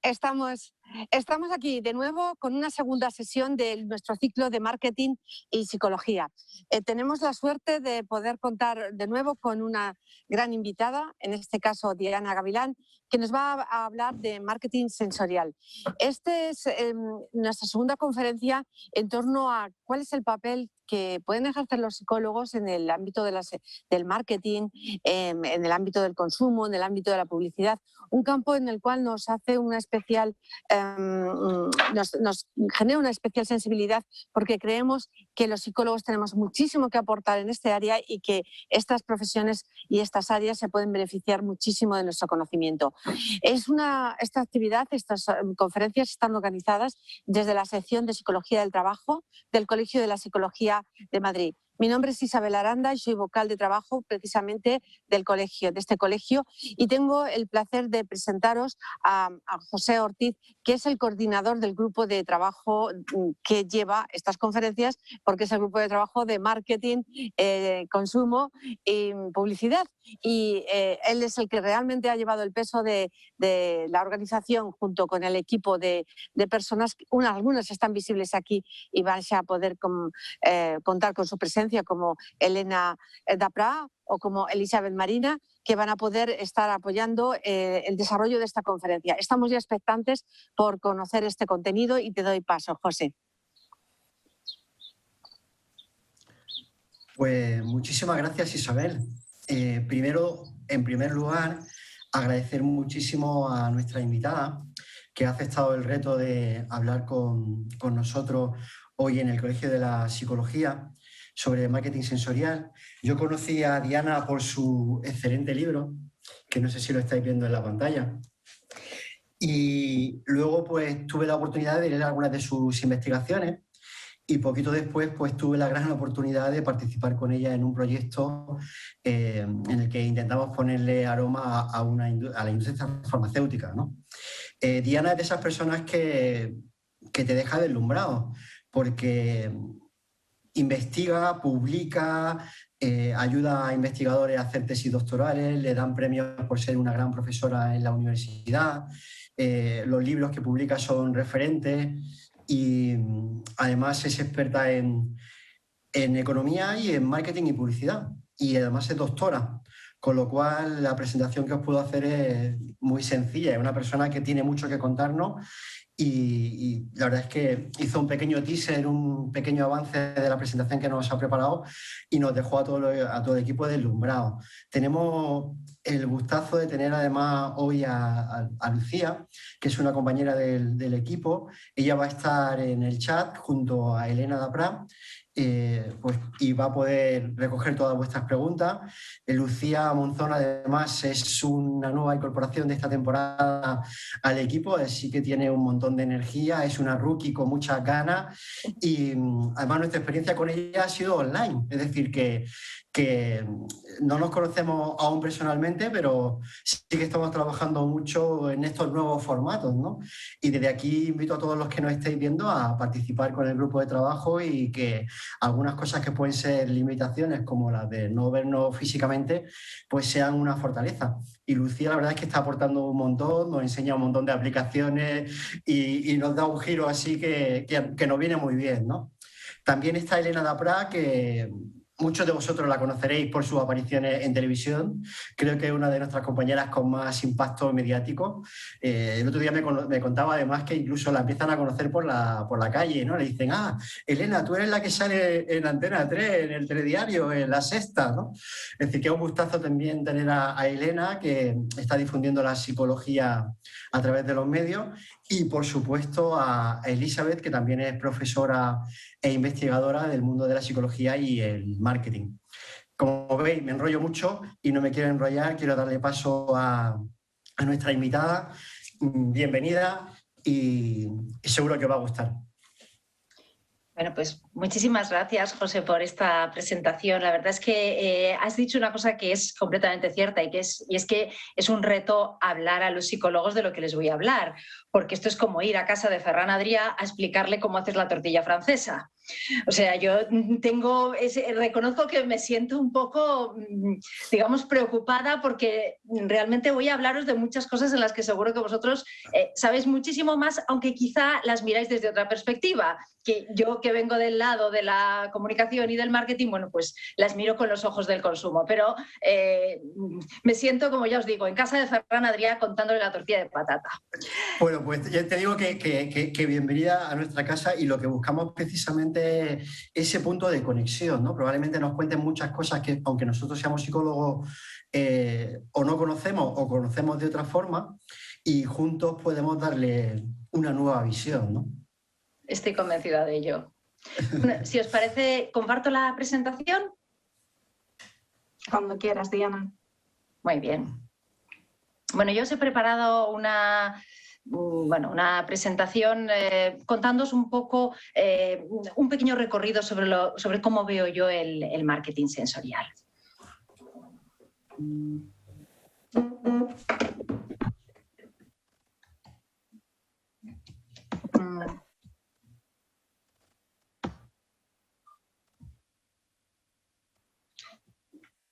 Estamos aquí de nuevo con una segunda sesión de nuestro ciclo de marketing y psicología. Tenemos la suerte de poder contar de nuevo con una gran invitada, en este caso Diana Gavilán, que nos va a hablar de marketing sensorial. Esta es nuestra segunda conferencia en torno a cuál es el papel que pueden ejercer los psicólogos en el ámbito del marketing, en el ámbito del consumo, en el ámbito de la publicidad, un campo en el cual nos hace una especial, nos genera una especial sensibilidad, porque creemos que los psicólogos tenemos muchísimo que aportar en este área y que estas profesiones y estas áreas se pueden beneficiar muchísimo de nuestro conocimiento. Esta actividad, estas conferencias están organizadas desde la sección de Psicología del Trabajo del Colegio de la Psicología de Madrid. Mi nombre es Isabel Aranda y soy vocal de trabajo precisamente de este colegio, y tengo el placer de presentaros a José Ortiz, que es el coordinador del grupo de trabajo que lleva estas conferencias, porque es el grupo de trabajo de marketing, consumo y publicidad. Y él es el que realmente ha llevado el peso de la organización junto con el equipo de personas. Algunas están visibles aquí y vais a poder contar con su presencia, como Elena Dapra o como Elizabeth Marina, que van a poder estar apoyando el desarrollo de esta conferencia. Estamos ya expectantes por conocer este contenido y te doy paso, José. Pues muchísimas gracias, Isabel. Primero, en primer lugar, agradecer muchísimo a nuestra invitada, que ha aceptado el reto de hablar con nosotros hoy en el Colegio de la Psicología sobre marketing sensorial. Yo conocí a Diana por su excelente libro, que no sé si lo estáis viendo en la pantalla. Y luego pues tuve la oportunidad de leer algunas de sus investigaciones, y poquito después pues tuve la gran oportunidad de participar con ella en un proyecto en el que intentamos ponerle aroma a la industria farmacéutica, ¿no? Diana es de esas personas que te deja deslumbrado, porque investiga, publica, ayuda a investigadores a hacer tesis doctorales, le dan premios por ser una gran profesora en la universidad, los libros que publica son referentes, y además es experta en economía y en marketing y publicidad, y además es doctora, con lo cual la presentación que os puedo hacer es muy sencilla. Es una persona que tiene mucho que contarnos, y la verdad es que hizo un pequeño teaser, un pequeño avance de la presentación que nos ha preparado, y nos dejó a todo el equipo deslumbrado. Tenemos el gustazo de tener además hoy a Lucía, que es una compañera del equipo. Ella va a estar en el chat junto a Elena Dapra, y va a poder recoger todas vuestras preguntas. Lucía Monzón además es una nueva incorporación de esta temporada al equipo, así que tiene un montón de energía, es una rookie con muchas ganas, y además nuestra experiencia con ella ha sido online, es decir, que no nos conocemos aún personalmente, pero sí que estamos trabajando mucho en estos nuevos formatos, ¿no? Y desde aquí invito a todos los que nos estéis viendo a participar con el grupo de trabajo, y que algunas cosas que pueden ser limitaciones, como las de no vernos físicamente, pues sean una fortaleza. Y Lucía, la verdad es que está aportando un montón, nos enseña un montón de aplicaciones y nos da un giro así que nos viene muy bien, ¿no? También está Elena Dapra, que muchos de vosotros la conoceréis por sus apariciones en televisión. Creo que es una de nuestras compañeras con más impacto mediático. El otro día me contaba además que incluso la empiezan a conocer por la calle, ¿no? Le dicen, Elena, tú eres la que sale en Antena 3, en el telediario, en La Sexta, ¿no? Es decir, que es un gustazo también tener a Elena, que está difundiendo la psicología a través de los medios, y por supuesto a Elizabeth, que también es profesora e investigadora del mundo de la psicología y el marketing. Como veis, me enrollo mucho y no me quiero enrollar. Quiero darle paso a nuestra invitada. Bienvenida, y seguro que os va a gustar. Bueno, pues muchísimas gracias, José, por esta presentación. La verdad es que has dicho una cosa que es completamente cierta, y es que es un reto hablar a los psicólogos de lo que les voy a hablar, porque esto es como ir a casa de Ferran Adrià a explicarle cómo hacer la tortilla francesa. O sea, yo reconozco que me siento un poco, digamos, preocupada porque realmente voy a hablaros de muchas cosas en las que seguro que vosotros sabéis muchísimo más, aunque quizá las miráis desde otra perspectiva. Que yo, que vengo del lado de la comunicación y del marketing, bueno, pues las miro con los ojos del consumo. Pero me siento, como ya os digo, en casa de Ferran Adrià contándole la tortilla de patata. Bueno, pues ya te digo que bienvenida a nuestra casa, y lo que buscamos precisamente es ese punto de conexión, ¿no? Probablemente nos cuenten muchas cosas que, aunque nosotros seamos psicólogos, o no conocemos o conocemos de otra forma, y juntos podemos darle una nueva visión, ¿no? Estoy convencida de ello. Bueno, si os parece, ¿comparto la presentación? Cuando quieras, Diana. Muy bien. Bueno, yo os he preparado una presentación contándoos un poco, un pequeño recorrido sobre cómo veo yo el marketing sensorial.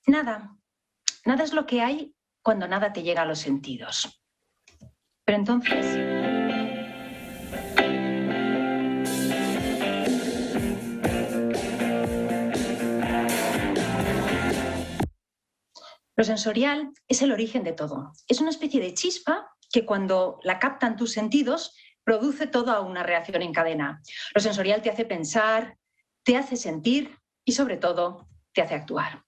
Nada es lo que hay cuando nada te llega a los sentidos. Pero entonces... Lo sensorial es el origen de todo. Es una especie de chispa que cuando la captan tus sentidos produce toda una reacción en cadena. Lo sensorial te hace pensar, te hace sentir y sobre todo te hace actuar.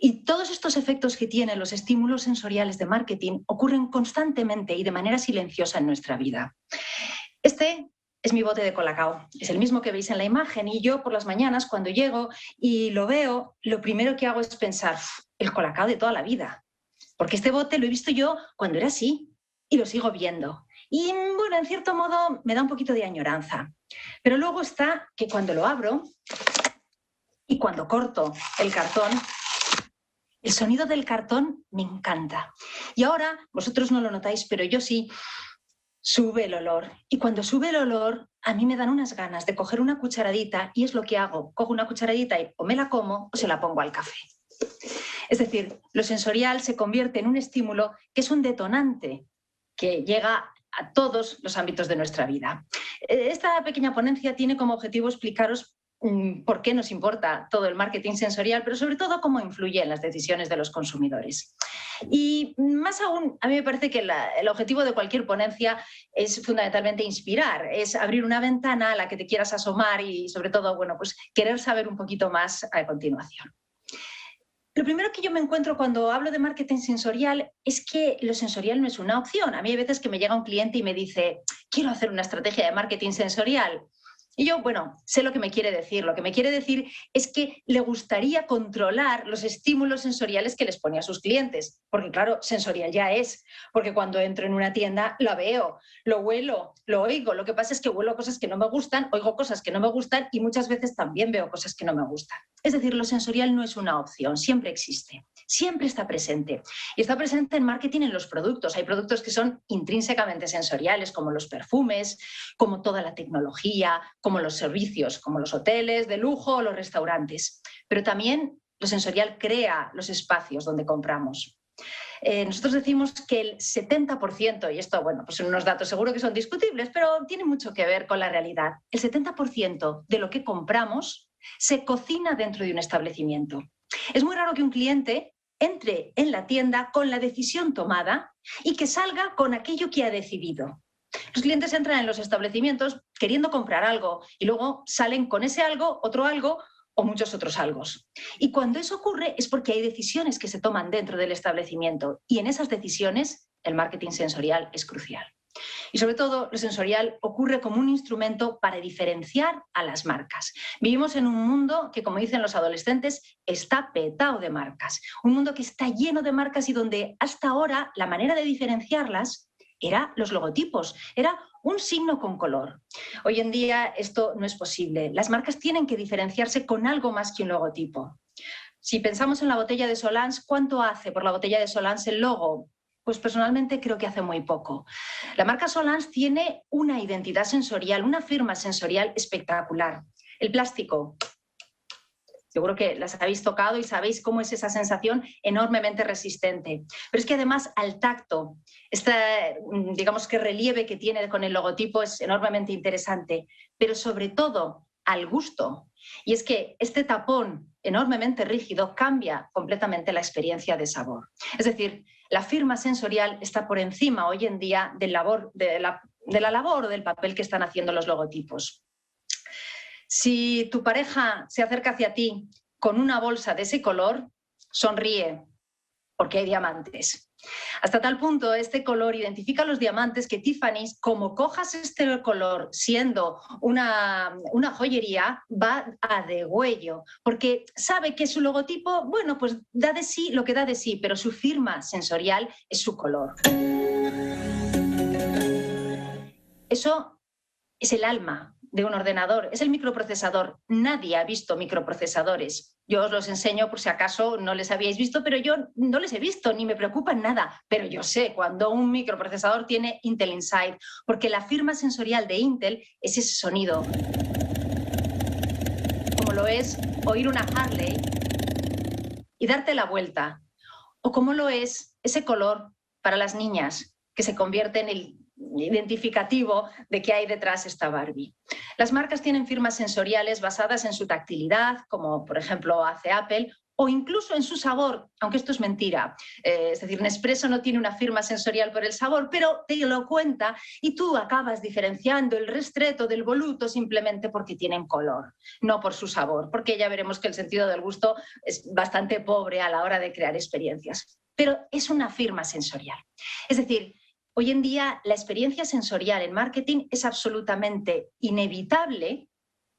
Y todos estos efectos que tienen los estímulos sensoriales de marketing ocurren constantemente y de manera silenciosa en nuestra vida. Este es mi bote de Colacao, es el mismo que veis en la imagen, y yo por las mañanas cuando llego y lo veo, lo primero que hago es pensar, el Colacao de toda la vida, porque este bote lo he visto yo cuando era así y lo sigo viendo. Y bueno, en cierto modo me da un poquito de añoranza. Pero luego está que cuando lo abro y cuando corto el cartón, el sonido del cartón me encanta. Y ahora, vosotros no lo notáis, pero yo sí, sube el olor. Y cuando sube el olor, a mí me dan unas ganas de coger una cucharadita, y es lo que hago. Cojo una cucharadita y o me la como o se la pongo al café. Es decir, lo sensorial se convierte en un estímulo que es un detonante que llega a todos los ámbitos de nuestra vida. Esta pequeña ponencia tiene como objetivo explicaros por qué nos importa todo el marketing sensorial, pero sobre todo cómo influye en las decisiones de los consumidores. Y más aún, a mí me parece que el objetivo de cualquier ponencia es fundamentalmente inspirar, es abrir una ventana a la que te quieras asomar y sobre todo, bueno, pues querer saber un poquito más a continuación. Lo primero que yo me encuentro cuando hablo de marketing sensorial es que lo sensorial no es una opción. A mí hay veces que me llega un cliente y me dice, quiero hacer una estrategia de marketing sensorial. Y yo, bueno, sé lo que me quiere decir. Lo que me quiere decir es que le gustaría controlar los estímulos sensoriales que les pone a sus clientes. Porque claro, sensorial ya es. Porque cuando entro en una tienda la veo, lo huelo, lo oigo. Lo que pasa es que huelo cosas que no me gustan, oigo cosas que no me gustan y muchas veces también veo cosas que no me gustan. Es decir, lo sensorial no es una opción, siempre existe, siempre está presente. Y está presente en marketing en los productos. Hay productos que son intrínsecamente sensoriales, como los perfumes, como toda la tecnología, como los servicios, como los hoteles de lujo o los restaurantes. Pero también lo sensorial crea los espacios donde compramos. Nosotros decimos que el 70%, y esto, bueno, pues son unos datos seguro que son discutibles, pero tiene mucho que ver con la realidad. El 70% de lo que compramos se cocina dentro de un establecimiento. Es muy raro que un cliente entre en la tienda con la decisión tomada y que salga con aquello que ha decidido. Los clientes entran en los establecimientos queriendo comprar algo y luego salen con ese algo, otro algo o muchos otros algos. Y cuando eso ocurre es porque hay decisiones que se toman dentro del establecimiento y en esas decisiones el marketing sensorial es crucial. Y sobre todo, lo sensorial ocurre como un instrumento para diferenciar a las marcas. Vivimos en un mundo que, como dicen los adolescentes, está petado de marcas. Un mundo que está lleno de marcas y donde hasta ahora la manera de diferenciarlas era los logotipos, era un signo con color. Hoy en día esto no es posible. Las marcas tienen que diferenciarse con algo más que un logotipo. Si pensamos en la botella de Solans, ¿cuánto hace por la botella de Solans el logo? Pues personalmente creo que hace muy poco. La marca Solans tiene una identidad sensorial, una firma sensorial espectacular. El plástico. Seguro que las habéis tocado y sabéis cómo es esa sensación enormemente resistente. Pero es que además al tacto, digamos que relieve que tiene con el logotipo es enormemente interesante, pero sobre todo al gusto. Y es que este tapón enormemente rígido cambia completamente la experiencia de sabor. Es decir, la firma sensorial está por encima hoy en día de la labor o del papel que están haciendo los logotipos. Si tu pareja se acerca hacia ti con una bolsa de ese color, sonríe, porque hay diamantes. Hasta tal punto, este color identifica los diamantes que Tiffany's, como cojas este color siendo una joyería, va a degüello, porque sabe que su logotipo, bueno, pues da de sí lo que da de sí, pero su firma sensorial es su color. Eso es el alma de un ordenador, es el microprocesador. Nadie ha visto microprocesadores. Yo os los enseño por si acaso no les habíais visto, pero yo no les he visto ni me preocupa en nada. Pero yo sé cuando un microprocesador tiene Intel Inside, porque la firma sensorial de Intel es ese sonido. Como lo es oír una Harley y darte la vuelta. O como lo es ese color para las niñas que se convierte en el identificativo de qué hay detrás esta Barbie. Las marcas tienen firmas sensoriales basadas en su tactilidad, como por ejemplo hace Apple, o incluso en su sabor, aunque esto es mentira. Es decir, Nespresso no tiene una firma sensorial por el sabor, pero te lo cuenta y tú acabas diferenciando el ristretto del voluto simplemente porque tienen color, no por su sabor, porque ya veremos que el sentido del gusto es bastante pobre a la hora de crear experiencias. Pero es una firma sensorial. Es decir, hoy en día la experiencia sensorial en marketing es absolutamente inevitable,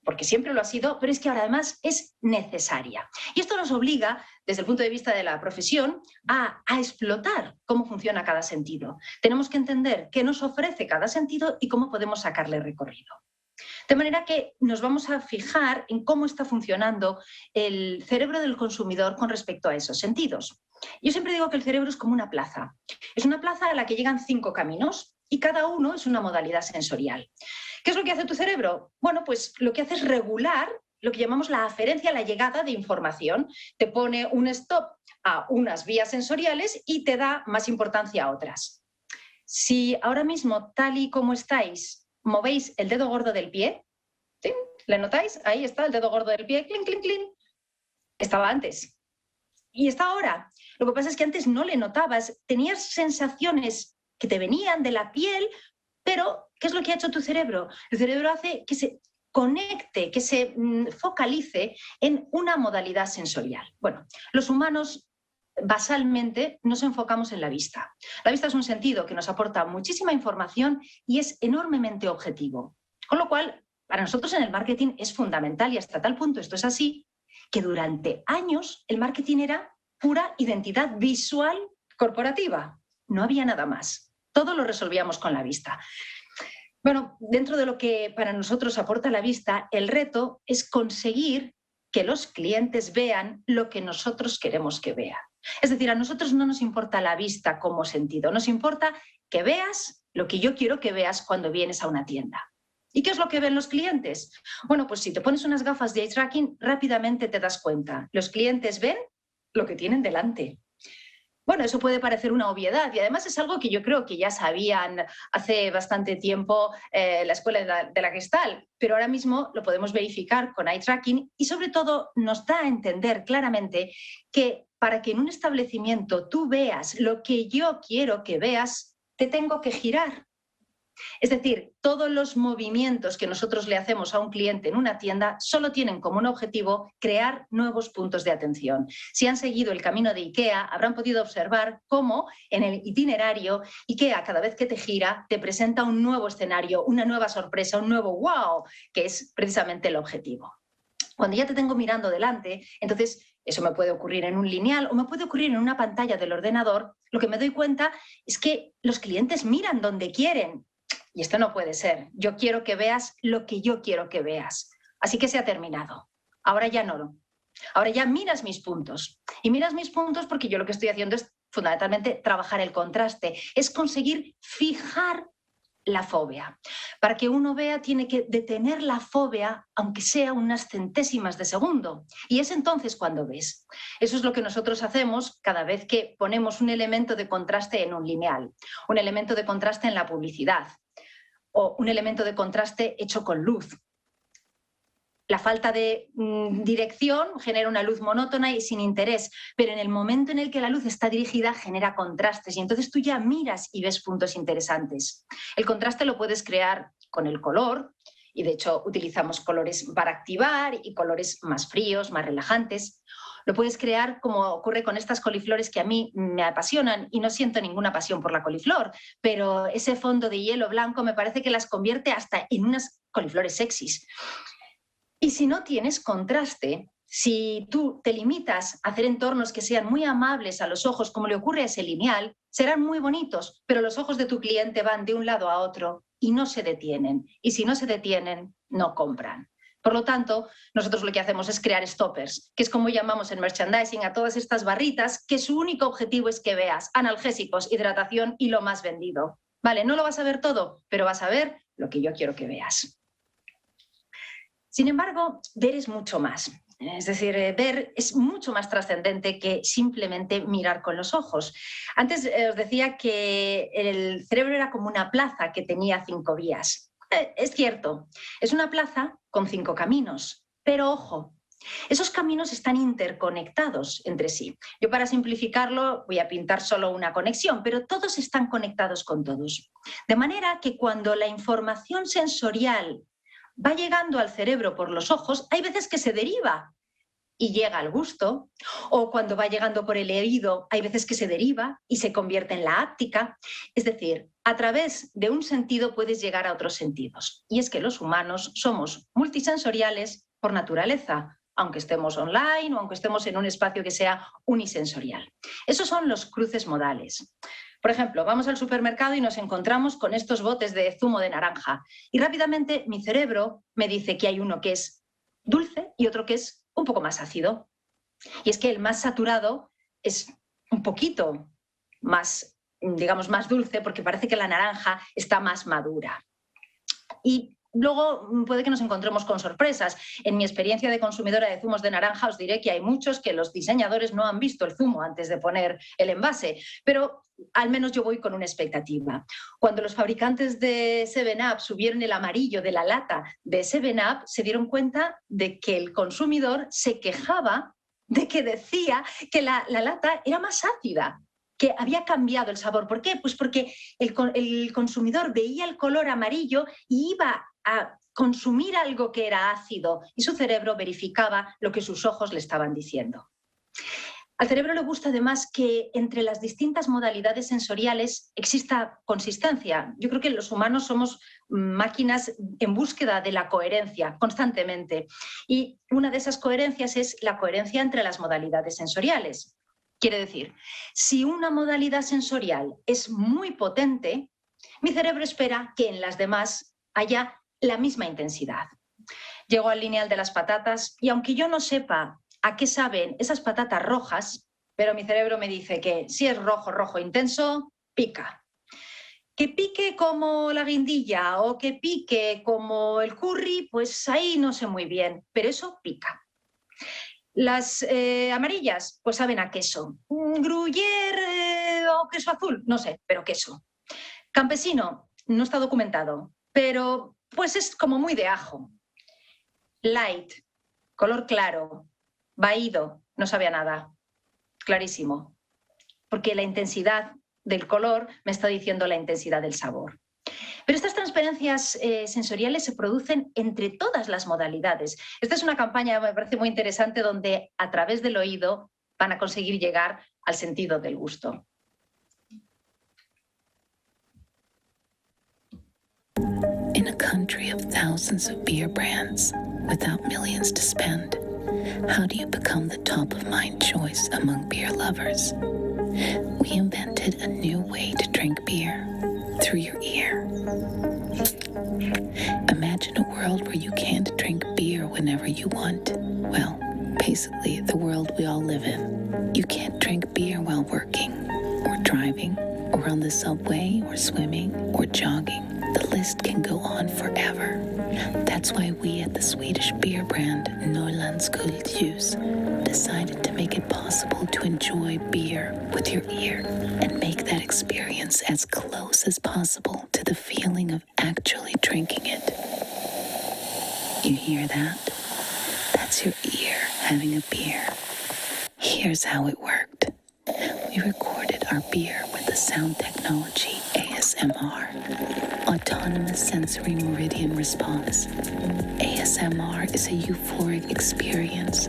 porque siempre lo ha sido, pero es que ahora además es necesaria. Y esto nos obliga, desde el punto de vista de la profesión, a explotar cómo funciona cada sentido. Tenemos que entender qué nos ofrece cada sentido y cómo podemos sacarle recorrido. De manera que nos vamos a fijar en cómo está funcionando el cerebro del consumidor con respecto a esos sentidos. Yo siempre digo que el cerebro es como una plaza. Es una plaza a la que llegan 5 caminos y cada uno es una modalidad sensorial. ¿Qué es lo que hace tu cerebro? Bueno, pues lo que hace es regular lo que llamamos la aferencia, la llegada de información. Te pone un stop a unas vías sensoriales y te da más importancia a otras. Si ahora mismo, tal y como estáis, movéis el dedo gordo del pie, ¿sí? ¿Le notáis? Ahí está el dedo gordo del pie, clink, clink, clink. Estaba antes. Y está ahora. Lo que pasa es que antes no le notabas, tenías sensaciones que te venían de la piel, pero ¿qué es lo que ha hecho tu cerebro? El cerebro hace que se conecte, que se focalice en una modalidad sensorial. Bueno, los humanos basalmente nos enfocamos en la vista. La vista es un sentido que nos aporta muchísima información y es enormemente objetivo. Con lo cual, para nosotros en el marketing es fundamental y hasta tal punto esto es así, que durante años el marketing era pura identidad visual corporativa. No había nada más. Todo lo resolvíamos con la vista. Bueno, dentro de lo que para nosotros aporta la vista, el reto es conseguir que los clientes vean lo que nosotros queremos que vean. Es decir, a nosotros no nos importa la vista como sentido, nos importa que veas lo que yo quiero que veas cuando vienes a una tienda. ¿Y qué es lo que ven los clientes? Bueno, pues si te pones unas gafas de eye tracking, rápidamente te das cuenta. Los clientes ven lo que tienen delante. Bueno, eso puede parecer una obviedad y además es algo que yo creo que ya sabían hace bastante tiempo la escuela de la Gestalt, pero ahora mismo lo podemos verificar con eye tracking y sobre todo nos da a entender claramente que para que en un establecimiento tú veas lo que yo quiero que veas, te tengo que girar. Es decir, todos los movimientos que nosotros le hacemos a un cliente en una tienda solo tienen como un objetivo crear nuevos puntos de atención. Si han seguido el camino de IKEA, habrán podido observar cómo en el itinerario IKEA, cada vez que te gira, te presenta un nuevo escenario, una nueva sorpresa, un nuevo wow, que es precisamente el objetivo. Cuando ya te tengo mirando delante, entonces eso me puede ocurrir en un lineal o me puede ocurrir en una pantalla del ordenador, lo que me doy cuenta es que los clientes miran donde quieren. Y esto no puede ser. Yo quiero que veas lo que yo quiero que veas. Así que se ha terminado. Ahora ya no. Ahora ya miras mis puntos. Y miras mis puntos porque yo lo que estoy haciendo es fundamentalmente trabajar el contraste. Es conseguir fijar la fobia. Para que uno vea, tiene que detener la fobia, aunque sea unas centésimas de segundo. Y es entonces cuando ves. Eso es lo que nosotros hacemos cada vez que ponemos un elemento de contraste en un lineal, un elemento de contraste en la publicidad o un elemento de contraste hecho con luz. La falta de dirección genera una luz monótona y sin interés, pero en el momento en el que la luz está dirigida genera contrastes y entonces tú ya miras y ves puntos interesantes. El contraste lo puedes crear con el color y de hecho utilizamos colores para activar y colores más fríos, más relajantes. Lo puedes crear como ocurre con estas coliflores que a mí me apasionan y no siento ninguna pasión por la coliflor, pero ese fondo de hielo blanco me parece que las convierte hasta en unas coliflores sexys. Y si no tienes contraste, si tú te limitas a hacer entornos que sean muy amables a los ojos, como le ocurre a ese lineal, serán muy bonitos, pero los ojos de tu cliente van de un lado a otro y no se detienen. Y si no se detienen, no compran. Por lo tanto, nosotros lo que hacemos es crear stoppers, que es como llamamos en merchandising a todas estas barritas, que su único objetivo es que veas analgésicos, hidratación y lo más vendido. Vale, no lo vas a ver todo, pero vas a ver lo que yo quiero que veas. Sin embargo, ver es mucho más. Es decir, ver es mucho más trascendente que simplemente mirar con los ojos. Antes os decía que el cerebro era como una plaza que tenía 5 vías. Es cierto, es una plaza con 5 caminos, pero ojo, esos caminos están interconectados entre sí. Yo para simplificarlo voy a pintar solo una conexión, pero todos están conectados con todos. De manera que cuando la información sensorial va llegando al cerebro por los ojos, hay veces que se deriva y llega al gusto, o cuando va llegando por el oído, hay veces que se deriva y se convierte en la áptica. Es decir, a través de un sentido puedes llegar a otros sentidos. Y es que los humanos somos multisensoriales por naturaleza, aunque estemos online o aunque estemos en un espacio que sea unisensorial. Esos son los cruces modales. Por ejemplo, vamos al supermercado y nos encontramos con estos botes de zumo de naranja y rápidamente mi cerebro me dice que hay uno que es dulce y otro que es un poco más ácido. Y es que el más saturado es un poquito más, digamos, más dulce porque parece que la naranja está más madura. Y luego puede que nos encontremos con sorpresas. En mi experiencia de consumidora de zumos de naranja os diré que hay muchos que los diseñadores no han visto el zumo antes de poner el envase, pero al menos yo voy con una expectativa. Cuando los fabricantes de 7-Up subieron el amarillo de la lata de 7-Up, se dieron cuenta de que el consumidor se quejaba de que decía que la lata era más ácida, que había cambiado el sabor. ¿Por qué? Pues porque el consumidor veía el color amarillo y iba a consumir algo que era ácido y su cerebro verificaba lo que sus ojos le estaban diciendo. Al cerebro le gusta además que entre las distintas modalidades sensoriales exista consistencia. Yo creo que los humanos somos máquinas en búsqueda de la coherencia constantemente y una de esas coherencias es la coherencia entre las modalidades sensoriales. Quiere decir, si una modalidad sensorial es muy potente, mi cerebro espera que en las demás haya la misma intensidad. Llego al lineal de las patatas y aunque yo no sepa a qué saben esas patatas rojas, pero mi cerebro me dice que si es rojo, rojo intenso, pica. Que pique como la guindilla o que pique como el curry, pues ahí no sé muy bien, pero eso pica. Las amarillas, pues saben a queso. Gruyère o queso azul, no sé, pero queso. Campesino, no está documentado, pero pues es como muy de ajo. Light, color claro, vaído, no sabe a nada. Clarísimo. Porque la intensidad del color me está diciendo la intensidad del sabor. Pero estas transferencias sensoriales se producen entre todas las modalidades. Esta es una campaña, me parece muy interesante, donde a través del oído van a conseguir llegar al sentido del gusto. In a country of thousands of beer brands, without millions to spend, how do you become the top-of-mind choice among beer lovers? We invented a new way to drink beer, through your ear. Imagine a world where you can't drink beer whenever you want. Well, basically the world we all live in. You can't drink beer while working, or driving, or on the subway, or swimming, or jogging. The list can go on forever. That's why we at the Swedish beer brand Norrlandsguld Ljus decided to make it possible to enjoy beer with your ear and make that experience as close as possible to the feeling of actually drinking it. You hear that? That's your ear having a beer. Here's how it worked. We recorded our beer with the sound technology ASMR, Autonomous Sensory Meridian Response. ASMR is a euphoric experience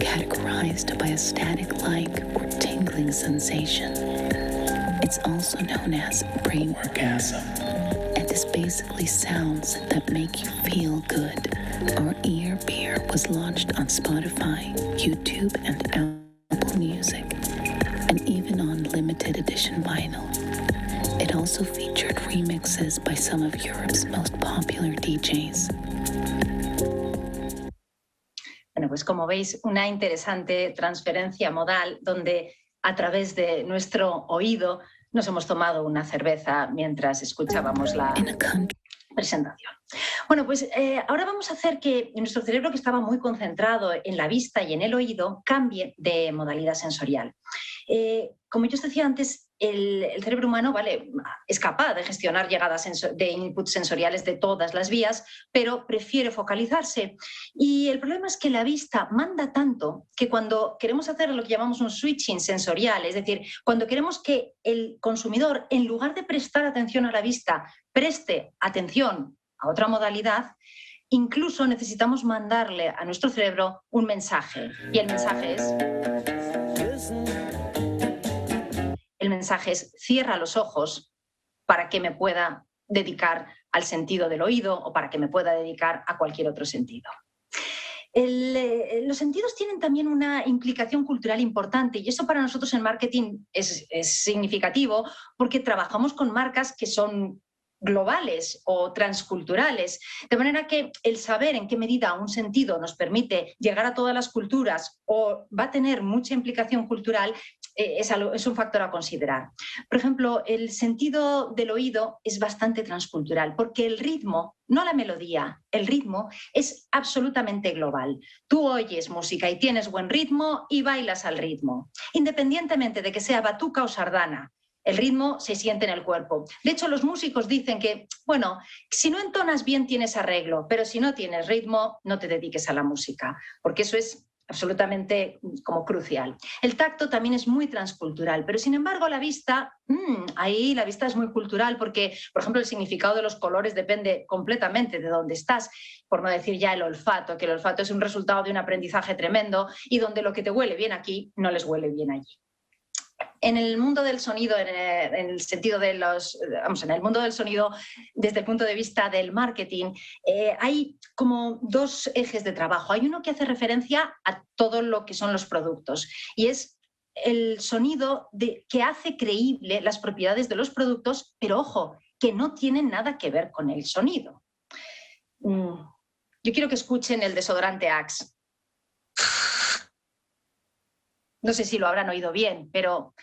categorized by a static-like or tingling sensation. It's also known as brain orgasm, and is basically sounds that make you feel good. Our ear beer was launched on Spotify, YouTube, and Apple Music, and even on limited edition vinyl. It also featured remixes by some of Europe's most popular DJs. Bueno, pues como veis, una interesante transferencia modal donde a través de nuestro oído nos hemos tomado una cerveza mientras escuchábamos la presentación. Bueno, pues ahora vamos a hacer que nuestro cerebro, que estaba muy concentrado en la vista y en el oído, cambie de modalidad sensorial. Como yo os decía antes, el cerebro humano, ¿vale?, es capaz de gestionar llegadas de inputs sensoriales de todas las vías, pero prefiere focalizarse. Y el problema es que la vista manda tanto que cuando queremos hacer lo que llamamos un switching sensorial, es decir, cuando queremos que el consumidor, en lugar de prestar atención a la vista, preste atención a otra modalidad, incluso necesitamos mandarle a nuestro cerebro un mensaje. Y el mensaje es cierra los ojos para que me pueda dedicar al sentido del oído o para que me pueda dedicar a cualquier otro sentido. Los sentidos tienen también una implicación cultural importante y eso para nosotros en marketing es significativo porque trabajamos con marcas que son globales o transculturales, de manera que el saber en qué medida un sentido nos permite llegar a todas las culturas o va a tener mucha implicación cultural es un factor a considerar. Por ejemplo, el sentido del oído es bastante transcultural porque el ritmo, no la melodía, el ritmo es absolutamente global. Tú oyes música y tienes buen ritmo y bailas al ritmo, independientemente de que sea batuca o sardana. El ritmo se siente en el cuerpo. De hecho, los músicos dicen que, bueno, si no entonas bien tienes arreglo, pero si no tienes ritmo, no te dediques a la música, porque eso es absolutamente como crucial. El tacto también es muy transcultural, pero sin embargo la vista, ahí la vista es muy cultural porque, por ejemplo, el significado de los colores depende completamente de dónde estás, por no decir ya el olfato, que el olfato es un resultado de un aprendizaje tremendo y donde lo que te huele bien aquí no les huele bien allí. En el mundo del sonido, en el sentido de en el mundo del sonido, desde el punto de vista del marketing, hay como dos ejes de trabajo. Hay uno que hace referencia a todo lo que son los productos y es el sonido que hace creíble las propiedades de los productos, pero ojo, que no tienen nada que ver con el sonido. Yo quiero que escuchen el desodorante Axe. No sé si lo habrán oído bien, pero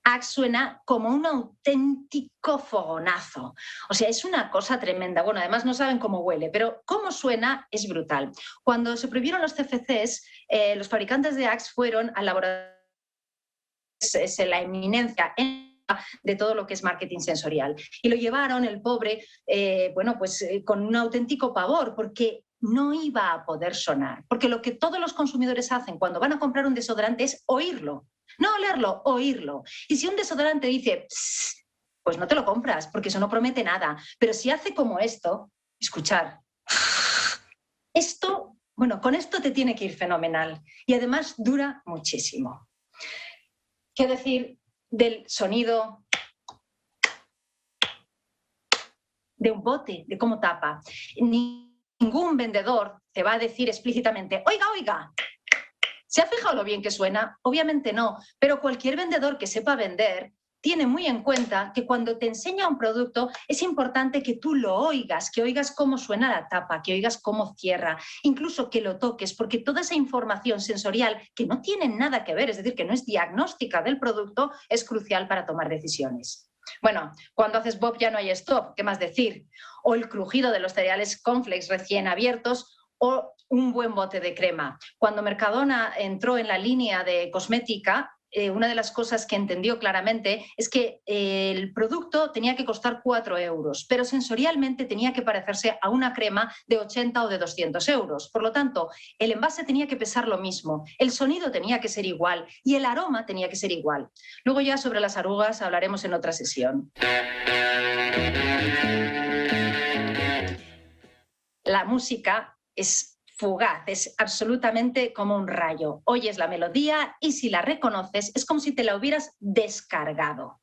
Axe suena como un auténtico fogonazo. O sea, es una cosa tremenda. Bueno, además no saben cómo huele, pero cómo suena es brutal. Cuando se prohibieron los CFCs, los fabricantes de Axe fueron al laboratorio, es la eminencia de todo lo que es marketing sensorial. Y lo llevaron, el pobre, con un auténtico pavor, porque no iba a poder sonar. Porque lo que todos los consumidores hacen cuando van a comprar un desodorante es oírlo. No olerlo, oírlo. Y si un desodorante dice, psst, pues no te lo compras, porque eso no promete nada. Pero si hace como esto, escuchar. Esto, bueno, con esto te tiene que ir fenomenal. Y además dura muchísimo. ¿Qué decir del sonido de un bote, de cómo tapa? Ningún vendedor te va a decir explícitamente, oiga, oiga, ¿se ha fijado lo bien que suena? Obviamente no, pero cualquier vendedor que sepa vender tiene muy en cuenta que cuando te enseña un producto es importante que tú lo oigas, que oigas cómo suena la tapa, que oigas cómo cierra, incluso que lo toques, porque toda esa información sensorial que no tiene nada que ver, es decir, que no es diagnóstica del producto, es crucial para tomar decisiones. Bueno, cuando haces bop ya no hay stop, ¿qué más decir? O el crujido de los cereales cornflakes recién abiertos, o un buen bote de crema. Cuando Mercadona entró en la línea de cosmética, una de las cosas que entendió claramente es que el producto tenía que costar 4 euros, pero sensorialmente tenía que parecerse a una crema de 80 o de 200 euros. Por lo tanto, el envase tenía que pesar lo mismo, el sonido tenía que ser igual y el aroma tenía que ser igual. Luego ya sobre las arrugas hablaremos en otra sesión. La música es fugaz, es absolutamente como un rayo. Oyes la melodía y si la reconoces es como si te la hubieras descargado.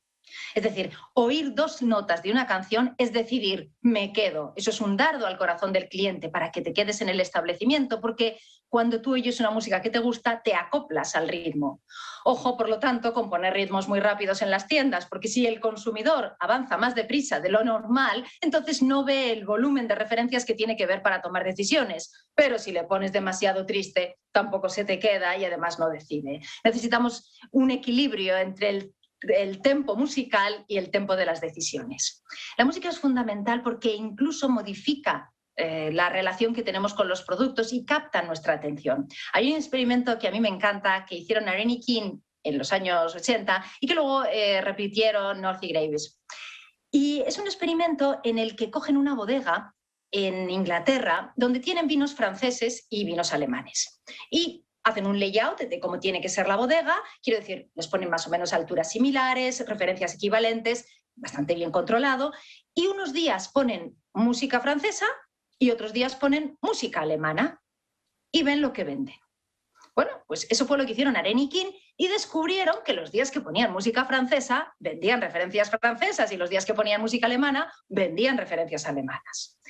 Es decir, oír 2 notas de una canción es decidir, me quedo. Eso es un dardo al corazón del cliente para que te quedes en el establecimiento, porque cuando tú oyes una música que te gusta, te acoplas al ritmo. Ojo, por lo tanto, con poner ritmos muy rápidos en las tiendas, porque si el consumidor avanza más deprisa de lo normal, entonces no ve el volumen de referencias que tiene que ver para tomar decisiones. Pero si le pones demasiado triste, tampoco se te queda y además no decide. Necesitamos un equilibrio entre el tempo musical y el tempo de las decisiones. La música es fundamental porque incluso modifica la relación que tenemos con los productos y capta nuestra atención. Hay un experimento que a mí me encanta que hicieron Irene King en los años 80 y que luego repitieron North y Graves. Y es un experimento en el que cogen una bodega en Inglaterra donde tienen vinos franceses y vinos alemanes. Y hacen un layout de cómo tiene que ser la bodega, quiero decir, les ponen más o menos alturas similares, referencias equivalentes, bastante bien controlado, y unos días ponen música francesa y otros días ponen música alemana y ven lo que venden. Bueno, pues eso fue lo que hicieron Irene y King y descubrieron que los días que ponían música francesa vendían referencias francesas y los días que ponían música alemana vendían referencias alemanas.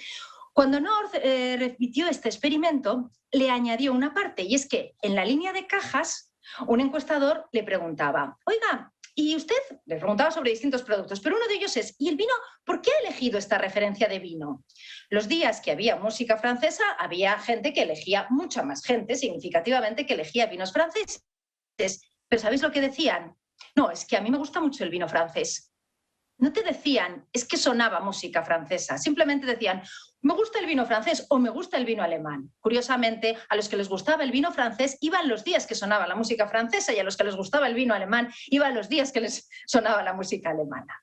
Cuando North repitió este experimento, le añadió una parte, y es que en la línea de cajas, un encuestador le preguntaba, oiga, ¿y usted? Le preguntaba sobre distintos productos, pero uno de ellos es, ¿y el vino? ¿Por qué ha elegido esta referencia de vino? Los días que había música francesa, había gente que elegía, mucha más gente, significativamente, que elegía vinos franceses. Pero ¿sabéis lo que decían? No, es que a mí me gusta mucho el vino francés. No te decían, es que sonaba música francesa, simplemente decían, me gusta el vino francés o me gusta el vino alemán. Curiosamente, a los que les gustaba el vino francés iban los días que sonaba la música francesa y a los que les gustaba el vino alemán iban los días que les sonaba la música alemana.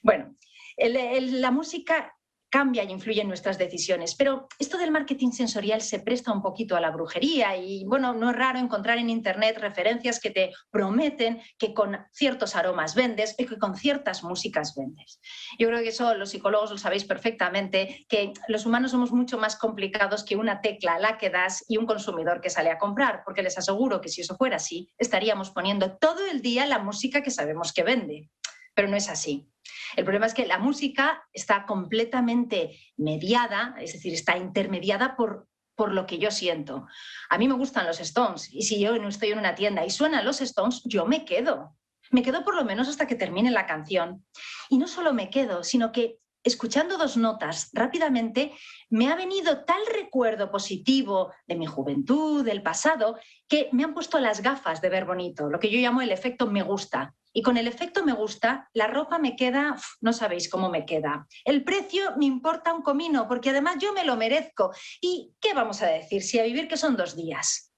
Bueno, la música cambia y influye en nuestras decisiones, pero esto del marketing sensorial se presta un poquito a la brujería y, bueno, no es raro encontrar en internet referencias que te prometen que con ciertos aromas vendes y que con ciertas músicas vendes. Yo creo que eso los psicólogos lo sabéis perfectamente, que los humanos somos mucho más complicados que una tecla a la que das y un consumidor que sale a comprar, porque les aseguro que si eso fuera así, estaríamos poniendo todo el día la música que sabemos que vende, pero no es así. El problema es que la música está completamente mediada, es decir, está intermediada por lo que yo siento. A mí me gustan los Stones y si yo no estoy en una tienda y suenan los Stones, yo me quedo. Me quedo por lo menos hasta que termine la canción. Y no solo me quedo, sino que escuchando 2 notas rápidamente me ha venido tal recuerdo positivo de mi juventud, del pasado, que me han puesto las gafas de ver bonito, lo que yo llamo el efecto me gusta. Y con el efecto me gusta, la ropa me queda, no sabéis cómo me queda. El precio me importa un comino, porque además yo me lo merezco. ¿Y qué vamos a decir? Si a vivir que son 2 días.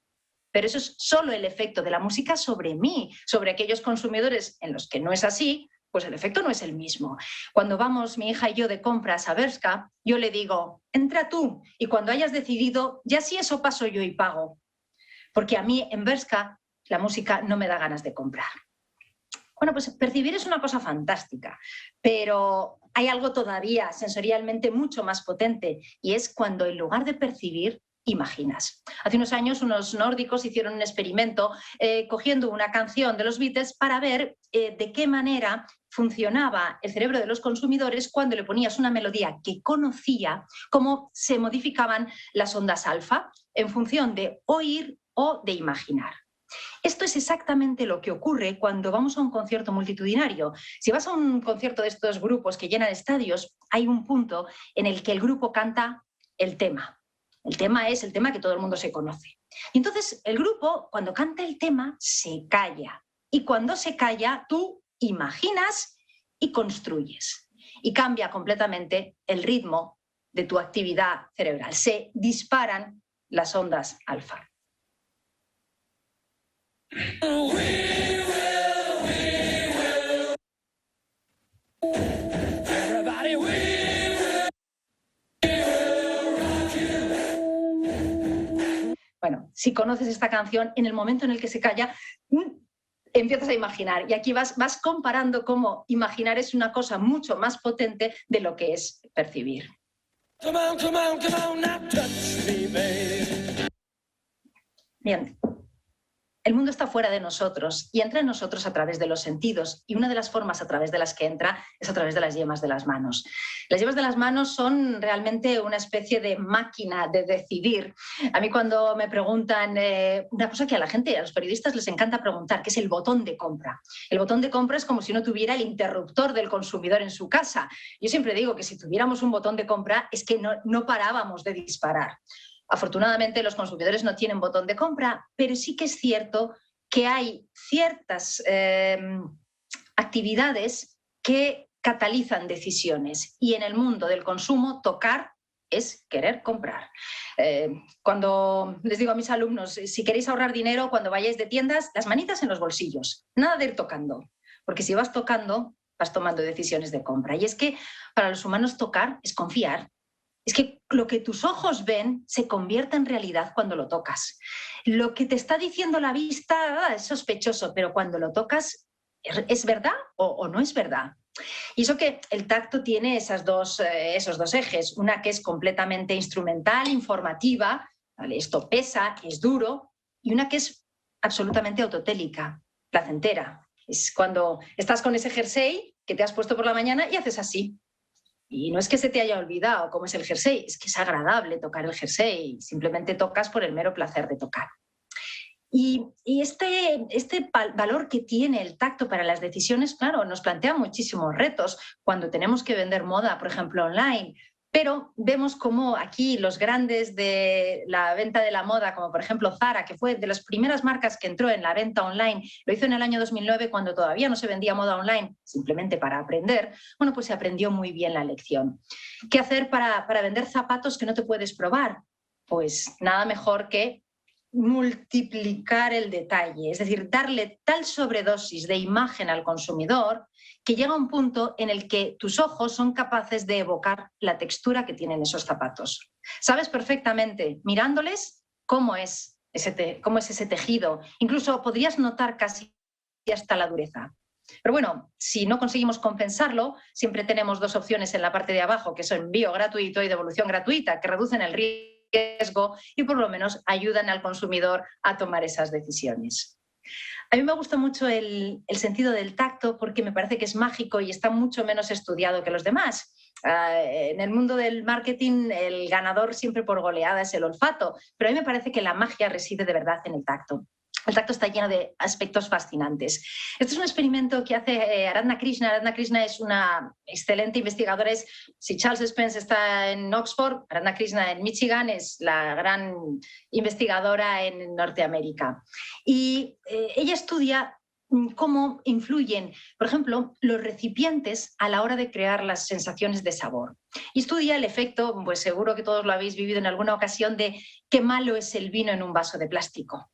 Pero eso es solo el efecto de la música sobre mí, sobre aquellos consumidores en los que no es así, pues el efecto no es el mismo. Cuando vamos mi hija y yo de compras a Bershka, yo le digo, entra tú, y cuando hayas decidido, ya si eso paso yo y pago. Porque a mí en Bershka la música no me da ganas de comprar. Bueno, pues percibir es una cosa fantástica, pero hay algo todavía sensorialmente mucho más potente y es cuando en lugar de percibir, imaginas. Hace unos años unos nórdicos hicieron un experimento cogiendo una canción de los Beatles para ver de qué manera funcionaba el cerebro de los consumidores cuando le ponías una melodía que conocía, cómo se modificaban las ondas alfa en función de oír o de imaginar. Esto es exactamente lo que ocurre cuando vamos a un concierto multitudinario. Si vas a un concierto de estos grupos que llenan estadios, hay un punto en el que el grupo canta el tema. El tema es el tema que todo el mundo se conoce. Y entonces el grupo, cuando canta el tema, se calla. Y cuando se calla, tú imaginas y construyes. Y cambia completamente el ritmo de tu actividad cerebral. Se disparan las ondas alfa. Bueno, si conoces esta canción, en el momento en el que se calla, empiezas a imaginar. Y aquí vas comparando cómo imaginar es una cosa mucho más potente de lo que es percibir. Bien. El mundo está fuera de nosotros y entra en nosotros a través de los sentidos, y una de las formas a través de las que entra es a través de las yemas de las manos. Las yemas de las manos son realmente una especie de máquina de decidir. A mí cuando me preguntan, una cosa que a la gente, a los periodistas les encanta preguntar, que es el botón de compra. El botón de compra es como si uno tuviera el interruptor del consumidor en su casa. Yo siempre digo que si tuviéramos un botón de compra es que no parábamos de disparar. Afortunadamente los consumidores no tienen botón de compra, pero sí que es cierto que hay ciertas actividades que catalizan decisiones, y en el mundo del consumo tocar es querer comprar. Cuando les digo a mis alumnos, si queréis ahorrar dinero cuando vayáis de tiendas, las manitas en los bolsillos, nada de ir tocando, porque si vas tocando vas tomando decisiones de compra. Y es que para los humanos tocar es confiar. Es que lo que tus ojos ven se convierte en realidad cuando lo tocas. Lo que te está diciendo la vista es sospechoso, pero cuando lo tocas, ¿es verdad o no es verdad? Y eso que el tacto tiene esos dos ejes. Una que es completamente instrumental, informativa, ¿vale? Esto pesa, es duro, y una que es absolutamente autotélica, placentera. Es cuando estás con ese jersey que te has puesto por la mañana y haces así. Y no es que se te haya olvidado cómo es el jersey, es que es agradable tocar el jersey, simplemente tocas por el mero placer de tocar. Y este valor que tiene el tacto para las decisiones, claro, nos plantea muchísimos retos cuando tenemos que vender moda, por ejemplo, online. Pero vemos cómo aquí los grandes de la venta de la moda, como por ejemplo Zara, que fue de las primeras marcas que entró en la venta online, lo hizo en el año 2009 cuando todavía no se vendía moda online, simplemente para aprender. Bueno, pues se aprendió muy bien la lección. ¿Qué hacer para vender zapatos que no te puedes probar? Pues nada mejor que multiplicar el detalle, es decir, darle tal sobredosis de imagen al consumidor que llega a un punto en el que tus ojos son capaces de evocar la textura que tienen esos zapatos. Sabes perfectamente, mirándoles, cómo es ese tejido. Incluso podrías notar casi hasta la dureza. Pero bueno, si no conseguimos compensarlo, siempre tenemos dos opciones en la parte de abajo, que son envío gratuito y devolución gratuita, que reducen el riesgo y por lo menos ayudan al consumidor a tomar esas decisiones. A mí me gusta mucho el sentido del tacto porque me parece que es mágico y está mucho menos estudiado que los demás. En el mundo del marketing el ganador siempre por goleada es el olfato, pero a mí me parece que la magia reside de verdad en el tacto. El tacto está lleno de aspectos fascinantes. Este es un experimento que hace Aradhana Krishna. Aradhana Krishna es una excelente investigadora. Si Charles Spence está en Oxford, Aradhana Krishna en Michigan es la gran investigadora en Norteamérica. Y ella estudia cómo influyen, por ejemplo, los recipientes a la hora de crear las sensaciones de sabor. Y estudia el efecto, pues seguro que todos lo habéis vivido en alguna ocasión, de qué malo es el vino en un vaso de plástico.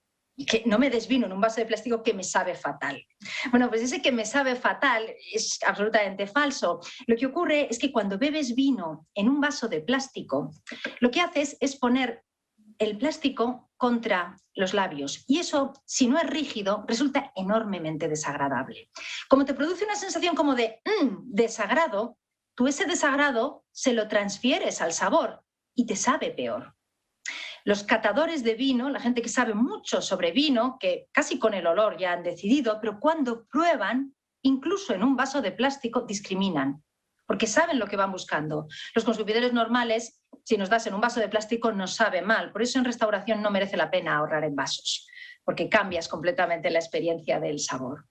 Que no me des vino en un vaso de plástico que me sabe fatal. Bueno, pues ese que me sabe fatal es absolutamente falso. Lo que ocurre es que cuando bebes vino en un vaso de plástico, lo que haces es poner el plástico contra los labios y eso, si no es rígido, resulta enormemente desagradable. Como te produce una sensación como de desagrado, tú ese desagrado se lo transfieres al sabor y te sabe peor. Los catadores de vino, la gente que sabe mucho sobre vino, que casi con el olor ya han decidido, pero cuando prueban, incluso en un vaso de plástico, discriminan, porque saben lo que van buscando. Los consumidores normales, si nos das en un vaso de plástico, nos sabe mal. Por eso en restauración no merece la pena ahorrar en vasos, porque cambias completamente la experiencia del sabor.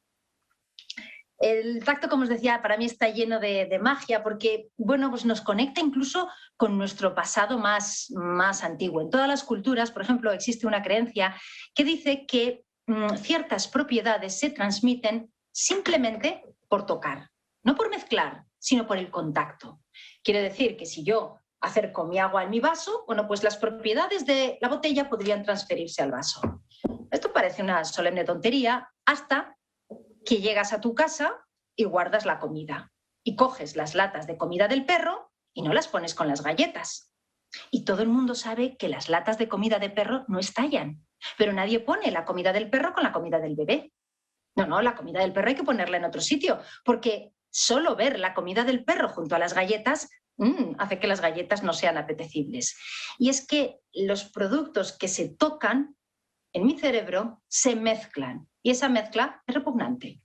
El tacto, como os decía, para mí está lleno de magia porque, bueno, pues nos conecta incluso con nuestro pasado más antiguo. En todas las culturas, por ejemplo, existe una creencia que dice que ciertas propiedades se transmiten simplemente por tocar. no por mezclar, sino por el contacto. Quiere decir que si yo acerco mi agua en mi vaso, bueno, pues las propiedades de la botella podrían transferirse al vaso. Esto parece una solemne tontería hasta que llegas a tu casa y guardas la comida. Y coges las latas de comida del perro y no las pones con las galletas. Y todo el mundo sabe que las latas de comida de perro no estallan. Pero nadie pone la comida del perro con la comida del bebé. No, la comida del perro hay que ponerla en otro sitio, porque solo ver la comida del perro junto a las galletas hace que las galletas no sean apetecibles. Y es que los productos que se tocan en mi cerebro se mezclan y esa mezcla es repugnante.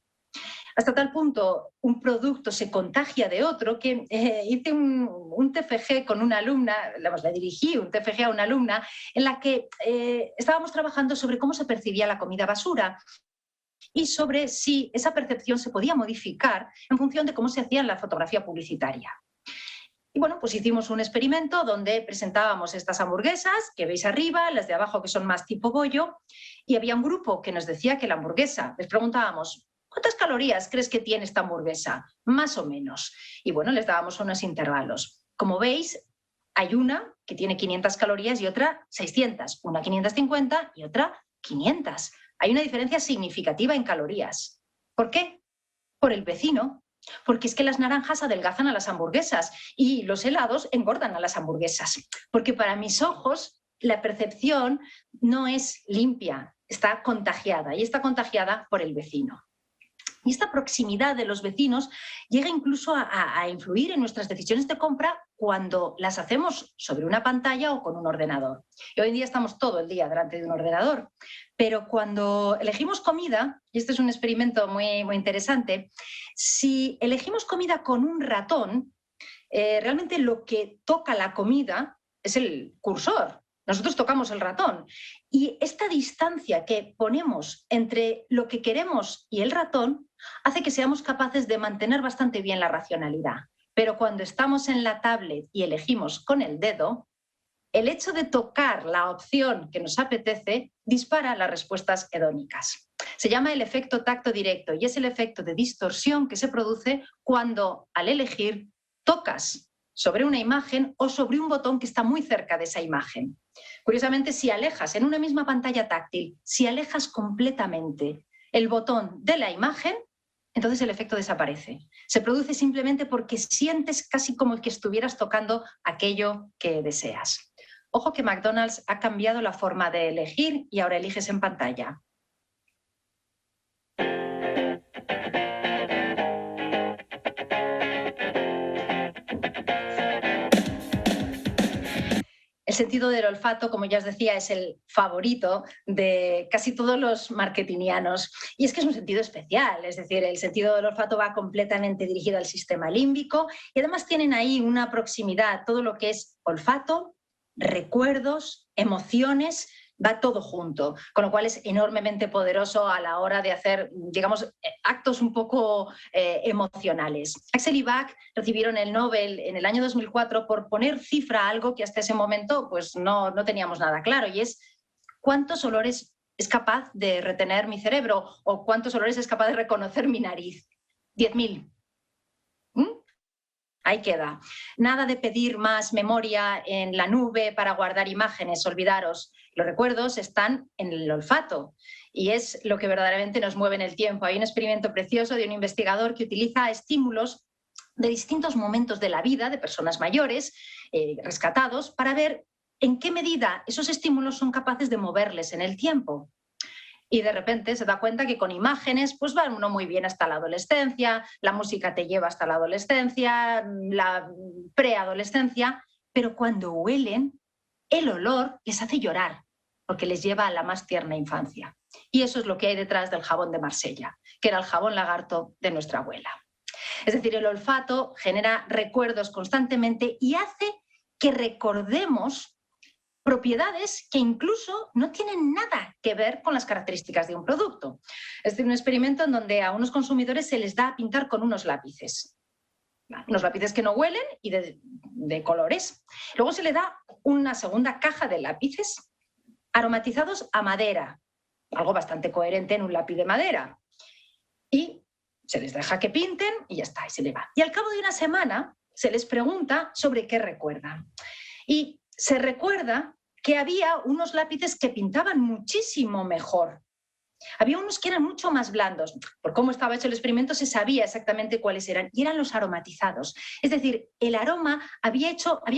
Hasta tal punto un producto se contagia de otro que hice un TFG con una alumna, le dirigí un TFG a una alumna en la que estábamos trabajando sobre cómo se percibía la comida basura y sobre si esa percepción se podía modificar en función de cómo se hacía en la fotografía publicitaria. Y bueno, pues hicimos un experimento donde presentábamos estas hamburguesas que veis arriba, las de abajo que son más tipo bollo, y había un grupo que nos decía que la hamburguesa, les preguntábamos, ¿cuántas calorías crees que tiene esta hamburguesa? Más o menos. Y bueno, les dábamos unos intervalos. Como veis, hay una que tiene 500 calorías y otra 600, una 550 y otra 500. Hay una diferencia significativa en calorías. ¿Por qué? Por el vecino. Porque es que las naranjas adelgazan a las hamburguesas y los helados engordan a las hamburguesas. Porque para mis ojos la percepción no es limpia, está contagiada y está contagiada por el vecino. Y esta proximidad de los vecinos llega incluso a influir en nuestras decisiones de compra cuando las hacemos sobre una pantalla o con un ordenador. Y hoy en día estamos todo el día delante de un ordenador, pero cuando elegimos comida, y este es un experimento muy, muy interesante, si elegimos comida con un ratón, realmente lo que toca la comida es el cursor. Nosotros tocamos el ratón y esta distancia que ponemos entre lo que queremos y el ratón hace que seamos capaces de mantener bastante bien la racionalidad. Pero cuando estamos en la tablet y elegimos con el dedo, el hecho de tocar la opción que nos apetece dispara las respuestas hedónicas. Se llama el efecto tacto directo y es el efecto de distorsión que se produce cuando al elegir tocas sobre una imagen o sobre un botón que está muy cerca de esa imagen. Curiosamente, si alejas en una misma pantalla táctil, si alejas completamente el botón de la imagen, entonces el efecto desaparece. Se produce simplemente porque sientes casi como que estuvieras tocando aquello que deseas. Ojo que McDonald's ha cambiado la forma de elegir y ahora eliges en pantalla. El sentido del olfato, como ya os decía, es el favorito de casi todos los marketingianos. Y es que es un sentido especial, es decir, el sentido del olfato va completamente dirigido al sistema límbico y además tienen ahí una proximidad, todo lo que es olfato, recuerdos, emociones, va todo junto, con lo cual es enormemente poderoso a la hora de hacer, digamos, actos un poco emocionales. Axel y Bach recibieron el Nobel en el año 2004 por poner cifra a algo que hasta ese momento pues no teníamos nada claro, y es cuántos olores es capaz de retener mi cerebro o cuántos olores es capaz de reconocer mi nariz. 10.000. Ahí queda. Nada de pedir más memoria en la nube para guardar imágenes, olvidaros. Los recuerdos están en el olfato y es lo que verdaderamente nos mueve en el tiempo. Hay un experimento precioso de un investigador que utiliza estímulos de distintos momentos de la vida de personas mayores, rescatados, para ver en qué medida esos estímulos son capaces de moverles en el tiempo. Y de repente se da cuenta que con imágenes pues va uno muy bien hasta la adolescencia, la música te lleva hasta la adolescencia, la preadolescencia, pero cuando huelen, el olor les hace llorar, porque les lleva a la más tierna infancia. Y eso es lo que hay detrás del jabón de Marsella, que era el jabón lagarto de nuestra abuela. Es decir, el olfato genera recuerdos constantemente y hace que recordemos propiedades que incluso no tienen nada que ver con las características de un producto. Es decir, un experimento en donde a unos consumidores se les da a pintar con unos lápices. Unos lápices que no huelen y de colores. Luego se le da una segunda caja de lápices aromatizados a madera, algo bastante coherente en un lápiz de madera. Y se les deja que pinten y ya está, y se le va. Y al cabo de una semana se les pregunta sobre qué recuerdan. Y se recuerda que había unos lápices que pintaban muchísimo mejor. Había unos que eran mucho más blandos. Por cómo estaba hecho el experimento se sabía exactamente cuáles eran, y eran los aromatizados. Es decir, el aroma había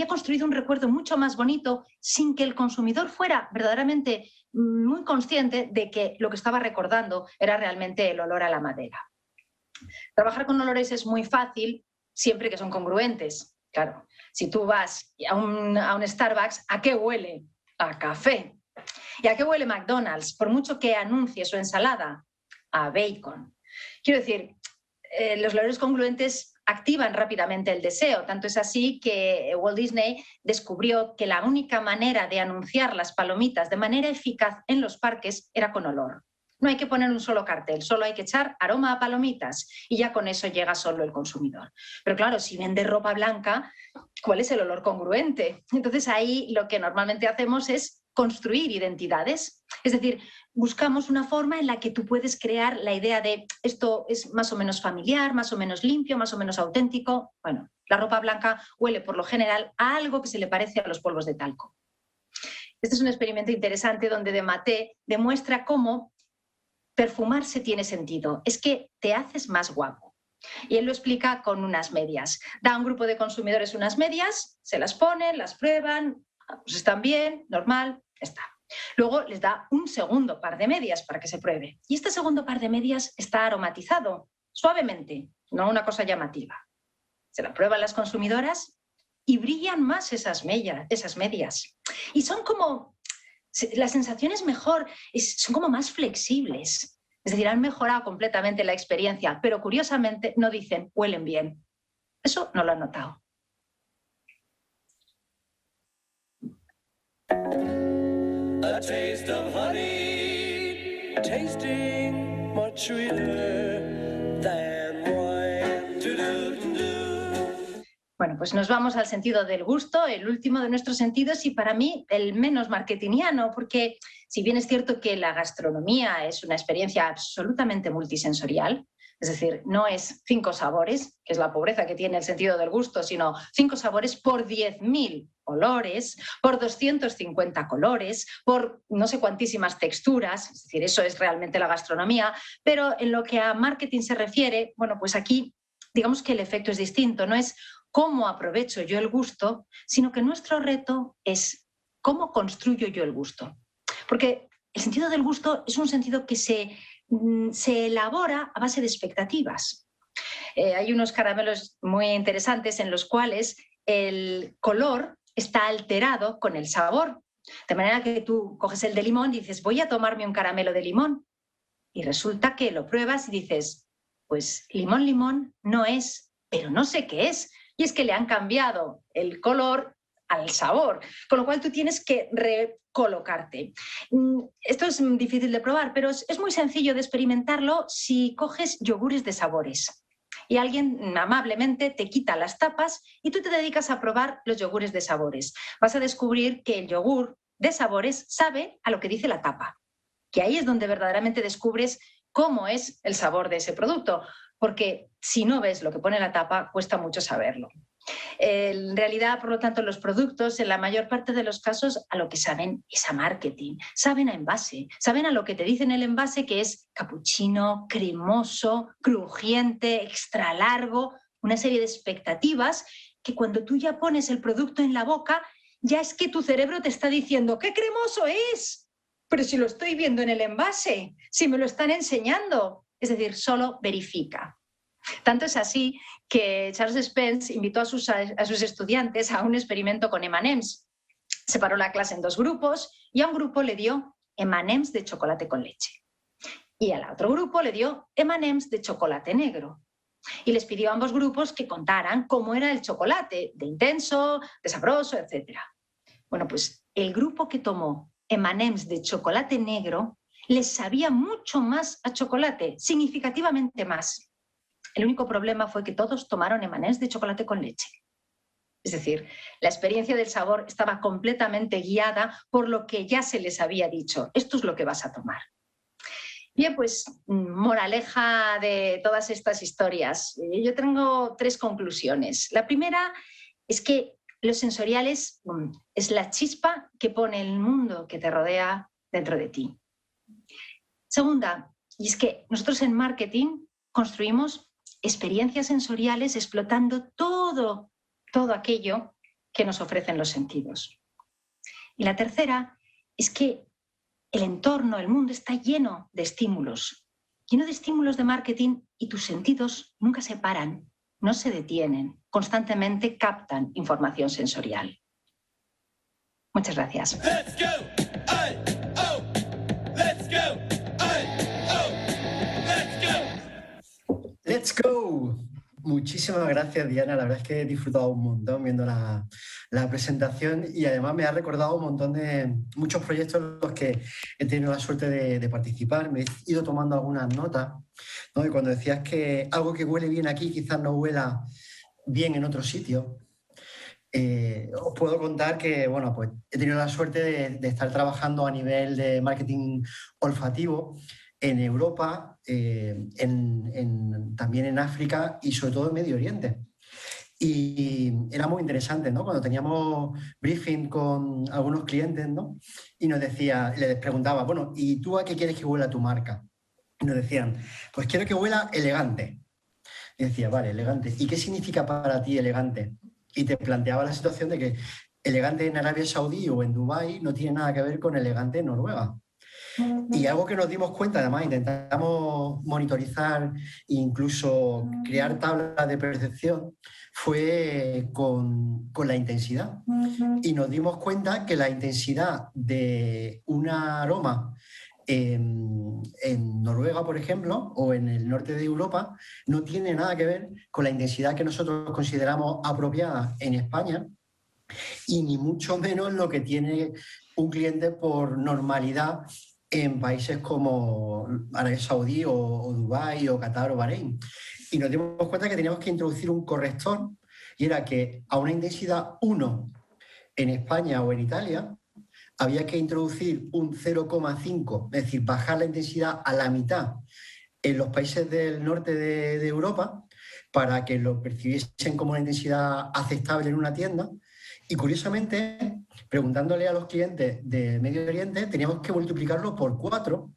construido un recuerdo mucho más bonito sin que el consumidor fuera verdaderamente muy consciente de que lo que estaba recordando era realmente el olor a la madera. Trabajar con olores es muy fácil siempre que son congruentes. Claro, si tú vas a un Starbucks, ¿a qué huele? A café. ¿Y a qué huele McDonald's? Por mucho que anuncie su ensalada, a bacon. Quiero decir, los olores congruentes activan rápidamente el deseo. Tanto es así que Walt Disney descubrió que la única manera de anunciar las palomitas de manera eficaz en los parques era con olor. No hay que poner un solo cartel, solo hay que echar aroma a palomitas y ya con eso llega solo el consumidor. Pero claro, si vende ropa blanca, ¿cuál es el olor congruente? Entonces ahí lo que normalmente hacemos es construir identidades. Es decir, buscamos una forma en la que tú puedes crear la idea de esto es más o menos familiar, más o menos limpio, más o menos auténtico. Bueno, la ropa blanca huele por lo general a algo que se le parece a los polvos de talco. Este es un experimento interesante donde de Maté demuestra cómo perfumarse tiene sentido. Es que te haces más guapo. Y él lo explica con unas medias. Da a un grupo de consumidores unas medias, se las ponen, las prueban, pues están bien, normal, está. Luego les da un segundo par de medias para que se pruebe. Y este segundo par de medias está aromatizado, suavemente, no una cosa llamativa. Se la prueban las consumidoras y brillan más esas medias. Y son como... La sensación es mejor, son como más flexibles. Es decir, han mejorado completamente la experiencia, pero curiosamente no dicen huelen bien. Eso no lo han notado. A taste of honey, tasting much sweeter than wine. Bueno, pues nos vamos al sentido del gusto, el último de nuestros sentidos y para mí el menos marketingiano, porque si bien es cierto que la gastronomía es una experiencia absolutamente multisensorial, es decir, no es 5 sabores, que es la pobreza que tiene el sentido del gusto, sino 5 sabores por 10.000 olores, por 250 colores, por no sé cuantísimas texturas, es decir, eso es realmente la gastronomía, pero en lo que a marketing se refiere, bueno, pues aquí digamos que el efecto es distinto, no es cómo aprovecho yo el gusto, sino que nuestro reto es cómo construyo yo el gusto. Porque el sentido del gusto es un sentido que se elabora a base de expectativas. Hay unos caramelos muy interesantes en los cuales el color está alterado con el sabor. De manera que tú coges el de limón y dices, voy a tomarme un caramelo de limón. Y resulta que lo pruebas y dices, pues limón, limón no es, pero no sé qué es. Y es que le han cambiado el color al sabor, con lo cual tú tienes que recolocarte. Esto es difícil de probar, pero es muy sencillo de experimentarlo si coges yogures de sabores y alguien amablemente te quita las tapas y tú te dedicas a probar los yogures de sabores. Vas a descubrir que el yogur de sabores sabe a lo que dice la tapa, que ahí es donde verdaderamente descubres cómo es el sabor de ese producto, porque si no ves lo que pone la tapa, cuesta mucho saberlo. En realidad, por lo tanto, los productos, en la mayor parte de los casos, a lo que saben es a marketing, saben a envase, saben a lo que te dicen el envase, que es capuchino, cremoso, crujiente, extra largo, una serie de expectativas que cuando tú ya pones el producto en la boca, ya es que tu cerebro te está diciendo ¡qué cremoso es! Pero si lo estoy viendo en el envase, si me lo están enseñando. Es decir, solo verifica. Tanto es así que Charles Spence invitó a sus estudiantes a un experimento con M&M's. Separó la clase en 2 grupos y a un grupo le dio M&M's de chocolate con leche. Y al otro grupo le dio M&M's de chocolate negro. Y les pidió a ambos grupos que contaran cómo era el chocolate, de intenso, de sabroso, etc. Bueno, pues el grupo que tomó M&M's de chocolate negro les sabía mucho más a chocolate, significativamente más. El único problema fue que todos tomaron M&M's de chocolate con leche. Es decir, la experiencia del sabor estaba completamente guiada por lo que ya se les había dicho. Esto es lo que vas a tomar. Bien, pues moraleja de todas estas historias. Yo tengo 3 conclusiones. La primera es que lo sensorial es la chispa que pone el mundo que te rodea dentro de ti. Segunda, y es que nosotros en marketing construimos experiencias sensoriales explotando todo aquello que nos ofrecen los sentidos. Y la tercera es que el entorno, el mundo está lleno de estímulos de marketing, y tus sentidos nunca se paran, no se detienen, constantemente captan información sensorial. Muchas gracias. Let's go! Ay, oh! Let's go! Ay, oh! Let's go! ¡Let's go! Muchísimas gracias, Diana. La verdad es que he disfrutado un montón viendo la presentación, y además me ha recordado un montón de muchos proyectos en los que he tenido la suerte de participar. Me he ido tomando algunas notas, ¿no? Y cuando decías que algo que huele bien aquí quizás no huela bien en otro sitio, os puedo contar que bueno, pues he tenido la suerte de estar trabajando a nivel de marketing olfativo en Europa, también en África y sobre todo en Medio Oriente. Y era muy interesante, ¿no? Cuando teníamos briefing con algunos clientes, ¿no? Y les preguntaba, bueno, ¿y tú a qué quieres que huela tu marca? Y nos decían, pues quiero que huela elegante. Y decía, vale, elegante. ¿Y qué significa para ti elegante? Y te planteaba la situación de que elegante en Arabia Saudí o en Dubái no tiene nada que ver con elegante en Noruega. Y algo que nos dimos cuenta, además, intentamos monitorizar e incluso crear tablas de percepción, fue con la intensidad. Y nos dimos cuenta que la intensidad de un aroma en Noruega, por ejemplo, o en el norte de Europa, no tiene nada que ver con la intensidad que nosotros consideramos apropiada en España, y ni mucho menos lo que tiene un cliente por normalidad en países como Arabia Saudí o Dubái o Qatar o Bahrein. Y nos dimos cuenta que teníamos que introducir un corrector, y era que a una intensidad 1 en España o en Italia había que introducir un 0,5, es decir, bajar la intensidad a la mitad en los países del norte de Europa para que lo percibiesen como una intensidad aceptable en una tienda. Y curiosamente, preguntándole a los clientes de Medio Oriente, teníamos que multiplicarlo por 4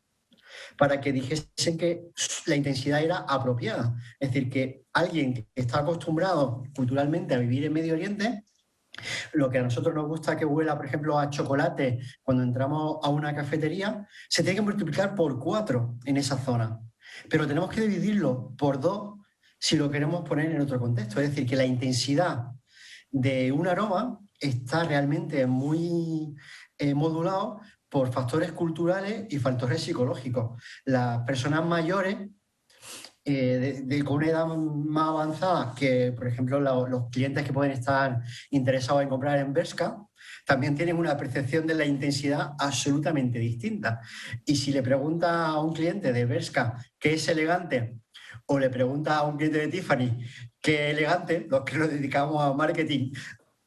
para que dijesen que la intensidad era apropiada. Es decir, que alguien que está acostumbrado culturalmente a vivir en Medio Oriente, lo que a nosotros nos gusta que huela, por ejemplo, a chocolate cuando entramos a una cafetería, se tiene que multiplicar por 4 en esa zona. Pero tenemos que dividirlo por 2 si lo queremos poner en otro contexto. Es decir, que la intensidad de un aroma está realmente muy modulado por factores culturales y factores psicológicos. Las personas mayores con una edad más avanzada, que por ejemplo los clientes que pueden estar interesados en comprar en Bershka, también tienen una percepción de la intensidad absolutamente distinta. Y si le pregunta a un cliente de Bershka qué es elegante, o le pregunta a un cliente de Tiffany qué es elegante, los que nos dedicamos a marketing,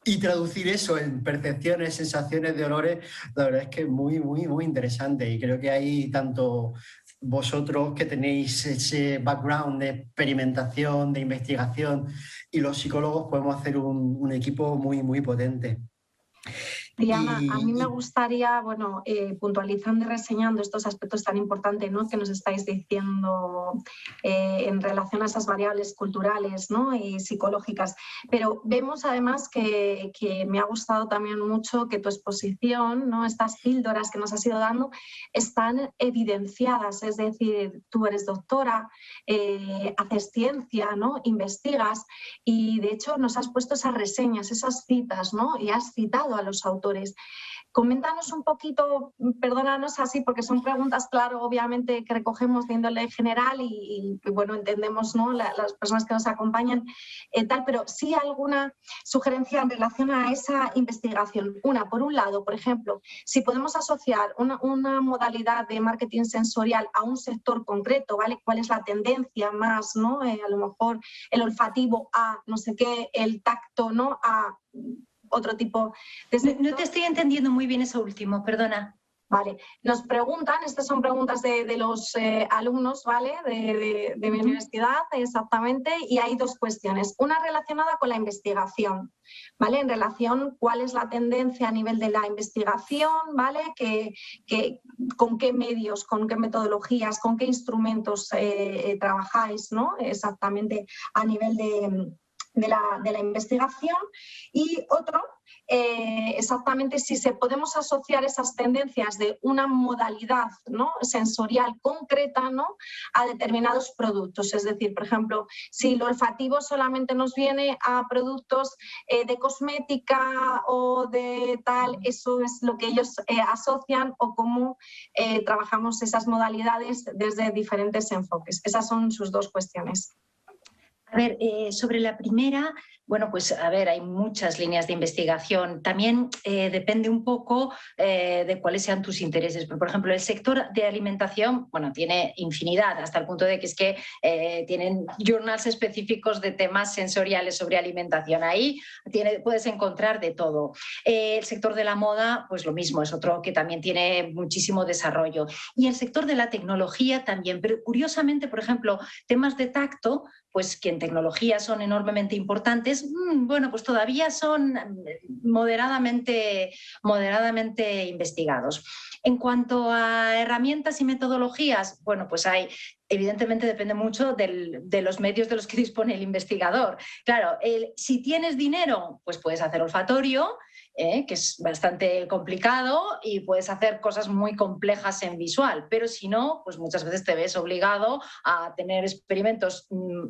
y traducir eso en percepciones, sensaciones de olores, la verdad es que es muy, muy, muy interesante. Y creo que hay tanto vosotros que tenéis ese background de experimentación, de investigación, y los psicólogos podemos hacer un equipo muy, muy potente. Diana, a mí me gustaría, bueno, puntualizando y reseñando estos aspectos tan importantes, ¿no?, que nos estáis diciendo en relación a esas variables culturales, ¿no?, y psicológicas. Pero vemos además que me ha gustado también mucho que tu exposición, ¿no?, estas píldoras que nos has ido dando, están evidenciadas. Es decir, tú eres doctora, haces ciencia, ¿no?, investigas, y de hecho nos has puesto esas reseñas, esas citas, ¿no?, y has citado a los autores. Coméntanos un poquito, perdónanos así, porque son preguntas, claro, obviamente que recogemos de índole general y bueno, entendemos, ¿no?, las personas que nos acompañan, tal, pero sí alguna sugerencia en relación a esa investigación. Por un lado, por ejemplo, si podemos asociar una modalidad de marketing sensorial a un sector concreto, ¿vale? ¿Cuál es la tendencia más, ¿no? A lo mejor el olfativo a no sé qué, el tacto, ¿no?, a otro tipo de sector. No te estoy entendiendo muy bien eso último, perdona. Vale, nos preguntan, estas son preguntas de los alumnos, ¿vale? De mi universidad, exactamente, y hay dos cuestiones. Una relacionada con la investigación, ¿vale? En relación, ¿cuál es la tendencia a nivel de la investigación, ¿vale? ¿Con qué medios, con qué metodologías, con qué instrumentos trabajáis, ¿no? Exactamente a nivel de la investigación. Y otro, exactamente si podemos asociar esas tendencias de una modalidad, ¿no?, sensorial concreta, ¿no?, a determinados productos. Es decir, por ejemplo, si lo olfativo solamente nos viene a productos de cosmética o de tal, eso es lo que ellos asocian, o cómo trabajamos esas modalidades desde diferentes enfoques. Esas son sus dos cuestiones. A ver, sobre la primera, bueno, pues a ver, hay muchas líneas de investigación. También depende un poco de cuáles sean tus intereses. Pero, por ejemplo, el sector de alimentación, bueno, tiene infinidad, hasta el punto de que es que tienen journals específicos de temas sensoriales sobre alimentación. Ahí puedes encontrar de todo. El sector de la moda, pues lo mismo, es otro que también tiene muchísimo desarrollo. Y el sector de la tecnología también. Pero curiosamente, por ejemplo, temas de tacto, pues que en tecnología son enormemente importantes, bueno, pues todavía son moderadamente investigados. En cuanto a herramientas y metodologías, bueno, pues evidentemente depende mucho de los medios de los que dispone el investigador. Claro, si tienes dinero, pues puedes hacer olfatorio, que es bastante complicado, y puedes hacer cosas muy complejas en visual, pero si no, pues muchas veces te ves obligado a tener experimentos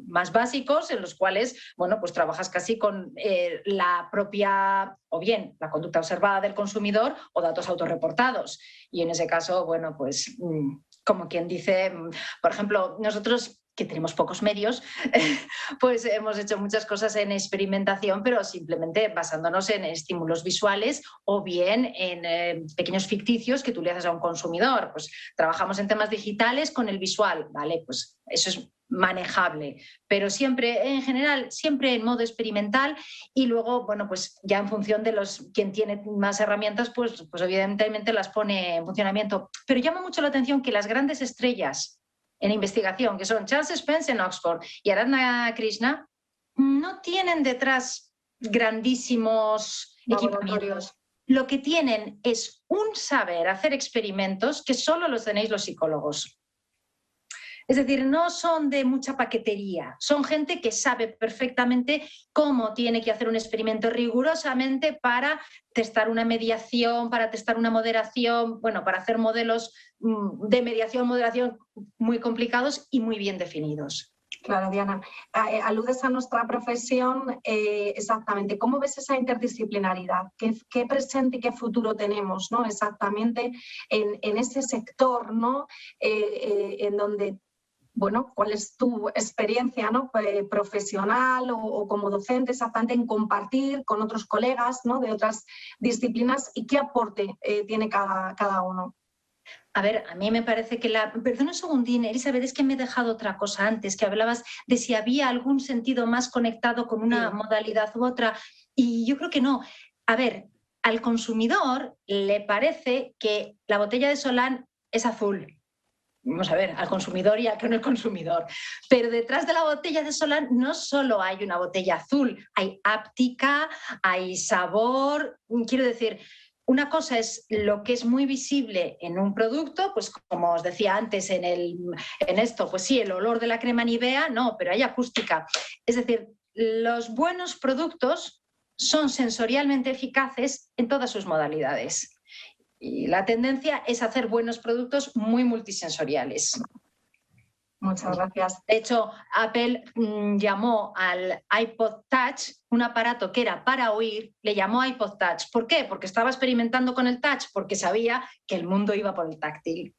más básicos en los cuales, bueno, pues trabajas casi con la propia, o bien la conducta observada del consumidor o datos autorreportados. Y en ese caso, bueno, pues como quien dice, por ejemplo, nosotros, que tenemos pocos medios, pues hemos hecho muchas cosas en experimentación, pero simplemente basándonos en estímulos visuales o bien en pequeños ficticios que tú le haces a un consumidor. Pues trabajamos en temas digitales con el visual, ¿vale? Pues eso es manejable, pero siempre, en general, siempre en modo experimental, y luego, bueno, pues ya en función de quien tiene más herramientas, pues evidentemente las pone en funcionamiento. Pero llama mucho la atención que las grandes estrellas en investigación, que son Charles Spence en Oxford y Aradhana Krishna, no tienen detrás grandísimos equipamientos. Lo que tienen es un saber hacer experimentos que solo los tenéis los psicólogos. Es decir, no son de mucha paquetería, son gente que sabe perfectamente cómo tiene que hacer un experimento rigurosamente para testar una mediación, para testar una moderación, bueno, para hacer modelos de moderación muy complicados y muy bien definidos. Claro, Diana. Aludes a nuestra profesión, exactamente. ¿Cómo ves esa interdisciplinaridad? ¿Qué presente y qué futuro tenemos, ¿no?, exactamente en ese sector, ¿no?, en donde, bueno, ¿cuál es tu experiencia, ¿no?, profesional o como docente, exactamente, en compartir con otros colegas, ¿no?, de otras disciplinas, y qué aporte tiene cada uno? A ver, a mí me parece que Perdona un segundín, Elizabeth, es que me he dejado otra cosa antes, que hablabas de si había algún sentido más conectado con una modalidad u otra, y yo creo que no. A ver, al consumidor le parece que la botella de Solán es azul. Vamos a ver, al consumidor y al que no es consumidor. Pero detrás de la botella de Solán no solo hay una botella azul, hay áptica, hay sabor. Quiero decir, una cosa es lo que es muy visible en un producto, pues como os decía antes en esto, pues sí, el olor de la crema Nivea, no, pero hay acústica. Es decir, los buenos productos son sensorialmente eficaces en todas sus modalidades. Y la tendencia es hacer buenos productos muy multisensoriales. Muchas gracias. De hecho, Apple llamó al iPod Touch, un aparato que era para oír, le llamó iPod Touch. ¿Por qué? Porque estaba experimentando con el touch, porque sabía que el mundo iba por el táctil.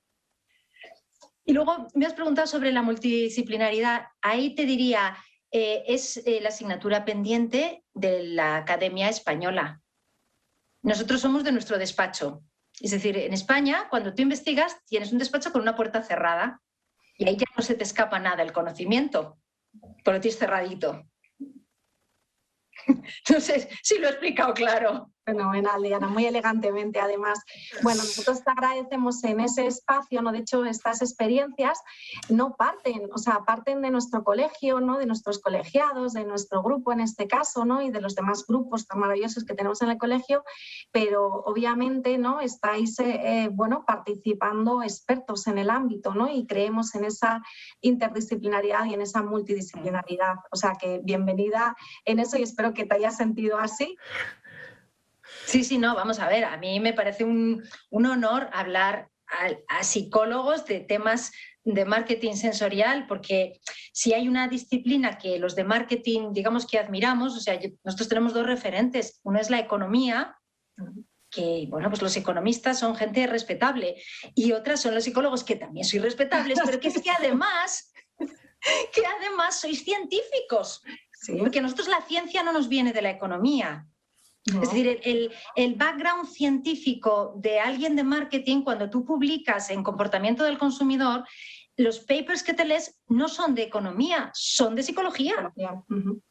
Y luego me has preguntado sobre la multidisciplinaridad. Ahí te diría, es la asignatura pendiente de la Academia Española. Nosotros somos de nuestro despacho. Es decir, en España, cuando tú investigas, tienes un despacho con una puerta cerrada y ahí ya no se te escapa nada el conocimiento, pero lo tienes cerradito. No sé si lo he explicado claro. Fenomenal, Diana, muy elegantemente además. Bueno, nosotros te agradecemos en ese espacio, ¿no? De hecho, estas experiencias no parten, o sea, parten de nuestro colegio, ¿no? De nuestros colegiados, de nuestro grupo en este caso, ¿no? Y de los demás grupos tan maravillosos que tenemos en el colegio, pero obviamente, ¿no? Estáis, bueno, participando expertos en el ámbito, ¿no? Y creemos en esa interdisciplinaridad y en esa multidisciplinaridad. O sea, que bienvenida en eso y espero que te hayas sentido así. Sí, sí, no, vamos a ver, a mí me parece un honor hablar a psicólogos de temas de marketing sensorial, porque si hay una disciplina que los de marketing, digamos que admiramos, o sea, nosotros tenemos dos referentes, uno es la economía, que, bueno, pues los economistas son gente respetable, y otras son los psicólogos, que también sois respetables, pero que es que además sois científicos, Sí. porque a nosotros la ciencia no nos viene de la economía. No. Es decir, el background científico de alguien de marketing, cuando tú publicas en comportamiento del consumidor, los papers que te lees no son de economía, son de psicología. Uh-huh.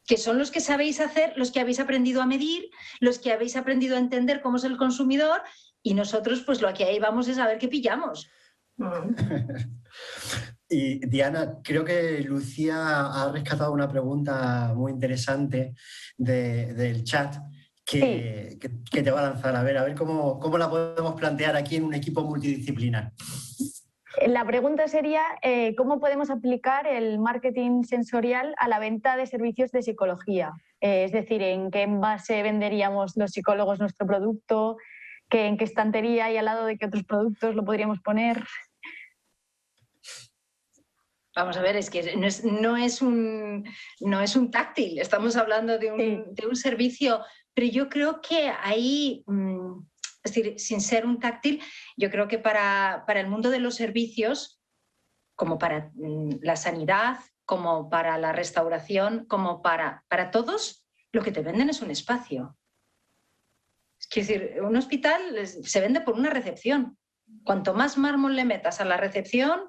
Que son los que sabéis hacer, los que habéis aprendido a medir, los que habéis aprendido a entender cómo es el consumidor, y nosotros pues lo que ahí vamos es a ver qué pillamos. Uh-huh. Y Diana, creo que Lucía ha rescatado una pregunta muy interesante del chat que te va a lanzar. A ver cómo la podemos plantear aquí en un equipo multidisciplinar. La pregunta sería, ¿cómo podemos aplicar el marketing sensorial a la venta de servicios de psicología? Es decir, ¿en qué envase venderíamos los psicólogos nuestro producto? ¿En qué estantería y al lado de qué otros productos lo podríamos poner? Vamos a ver, es que no es un táctil, estamos hablando de un servicio, pero yo creo que ahí, es decir, sin ser un táctil, yo creo que para el mundo de los servicios, como para la sanidad, como para la restauración, como para todos, lo que te venden es un espacio. Es decir, un hospital se vende por una recepción. Cuanto más mármol le metas a la recepción,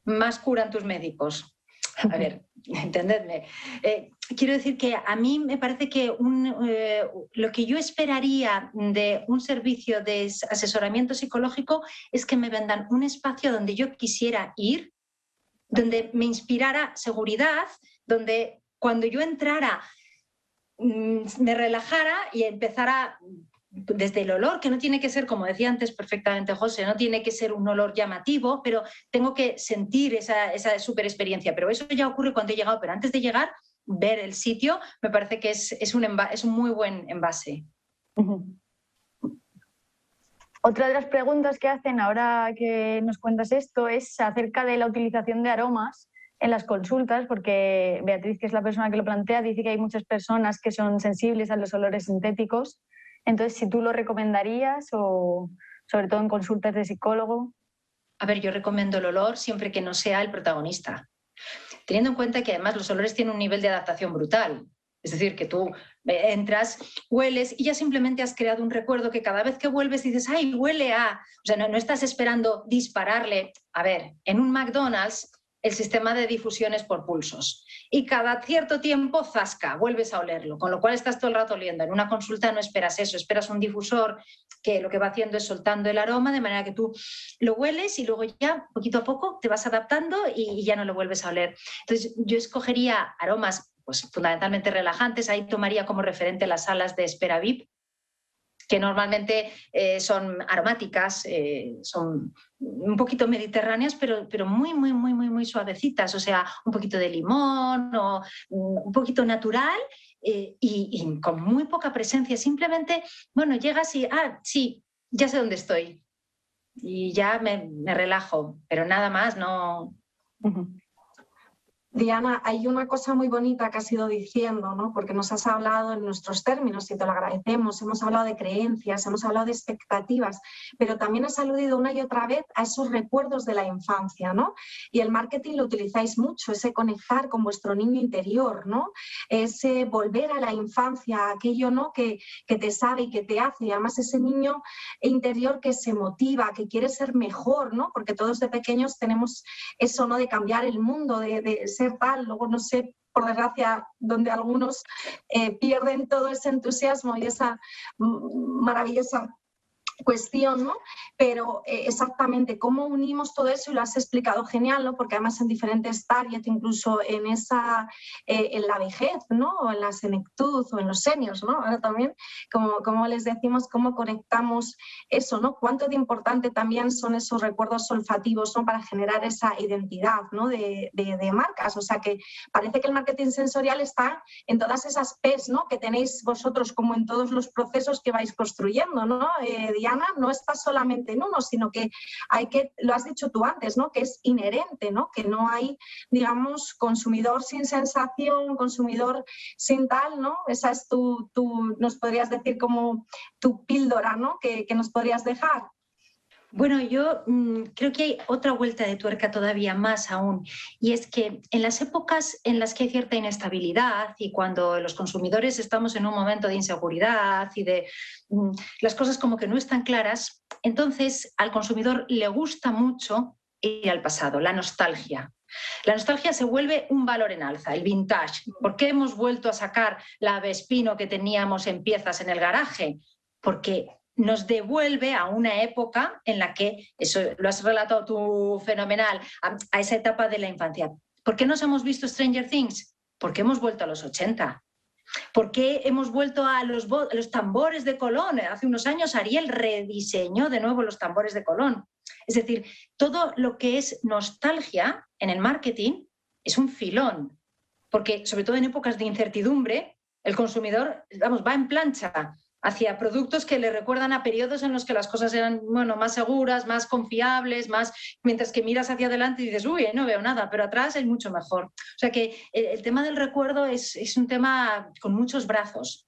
más curan tus médicos. A ver, entendedme. Quiero decir que a mí me parece que lo que yo esperaría de un servicio de asesoramiento psicológico es que me vendan un espacio donde yo quisiera ir, donde me inspirara seguridad, donde cuando yo entrara me relajara y empezara desde el olor, que no tiene que ser, como decía antes perfectamente José, no tiene que ser un olor llamativo, pero tengo que sentir esa super experiencia. Pero eso ya ocurre cuando he llegado, pero antes de llegar, ver el sitio, me parece que es un muy buen envase. Uh-huh. Otra de las preguntas que hacen ahora que nos cuentas esto es acerca de la utilización de aromas en las consultas, porque Beatriz, que es la persona que lo plantea, dice que hay muchas personas que son sensibles a los olores sintéticos. Entonces, si tú lo recomendarías, o sobre todo en consultas de psicólogo. A ver, yo recomiendo el olor siempre que no sea el protagonista. Teniendo en cuenta que además los olores tienen un nivel de adaptación brutal. Es decir, que tú entras, hueles y ya simplemente has creado un recuerdo que cada vez que vuelves dices, ¡ay, huele a! O sea, no estás esperando dispararle. A ver, en un McDonald's el sistema de difusión es por pulsos. Y cada cierto tiempo, zasca, vuelves a olerlo, con lo cual estás todo el rato oliendo. En una consulta no esperas eso, esperas un difusor que lo que va haciendo es soltando el aroma, de manera que tú lo hueles y luego ya, poquito a poco, te vas adaptando y ya no lo vuelves a oler. Entonces, yo escogería aromas pues, fundamentalmente relajantes. Ahí tomaría como referente las salas de espera VIP, que normalmente son aromáticas, son un poquito mediterráneas, pero muy, muy, muy, muy, muy suavecitas. O sea, un poquito de limón o un poquito natural y con muy poca presencia. Simplemente, bueno, llegas y, sí, ya sé dónde estoy. Y ya me relajo, pero nada más, no... Uh-huh. Diana, hay una cosa muy bonita que has ido diciendo, ¿no? Porque nos has hablado en nuestros términos y te lo agradecemos, hemos hablado de creencias, hemos hablado de expectativas, pero también has aludido una y otra vez a esos recuerdos de la infancia, ¿no? Y el marketing lo utilizáis mucho, ese conectar con vuestro niño interior, ¿no? Ese volver a la infancia, aquello, ¿no? que te sabe y que te hace, y además ese niño interior que se motiva, que quiere ser mejor, ¿no? Porque todos de pequeños tenemos eso, ¿no? De cambiar el mundo, de ser tal, luego no sé por desgracia, donde algunos pierden todo ese entusiasmo y esa maravillosa cuestión, ¿no? Pero exactamente cómo unimos todo eso, y lo has explicado genial, ¿no? Porque además en diferentes targets, incluso en la vejez, ¿no? O en la senectud o en los seniors, ¿no? Ahora también, como les decimos, cómo conectamos eso, ¿no? Cuánto de importante también son esos recuerdos olfativos, ¿no? Para generar esa identidad, ¿no? de marcas. O sea que parece que el marketing sensorial está en todas esas P's, ¿no? Que tenéis vosotros, como en todos los procesos que vais construyendo, ¿no? Diana, no está solamente en uno, sino que lo has dicho tú antes, ¿no? Que es inherente, ¿no? Que no hay, digamos, consumidor sin sensación, consumidor sin tal, ¿no? Esa es nos podrías decir como tu píldora, ¿no? Que nos podrías dejar. Bueno, yo creo que hay otra vuelta de tuerca todavía más aún, y es que en las épocas en las que hay cierta inestabilidad y cuando los consumidores estamos en un momento de inseguridad y de las cosas como que no están claras, entonces al consumidor le gusta mucho ir al pasado, la nostalgia. La nostalgia se vuelve un valor en alza, el vintage. ¿Por qué hemos vuelto a sacar la Vespino que teníamos en piezas en el garaje? Porque nos devuelve a una época en la que, eso lo has relatado tú fenomenal, a esa etapa de la infancia. ¿Por qué nos hemos visto Stranger Things? Porque hemos vuelto a los 80. ¿Por qué hemos vuelto a los tambores de Colón? Hace unos años Ariel rediseñó de nuevo los tambores de Colón. Es decir, todo lo que es nostalgia en el marketing es un filón, porque sobre todo en épocas de incertidumbre, el consumidor, va en plancha hacia productos que le recuerdan a periodos en los que las cosas eran, más seguras, más confiables, mientras que miras hacia adelante y dices, uy, no veo nada, pero atrás es mucho mejor. O sea que el tema del recuerdo es un tema con muchos brazos,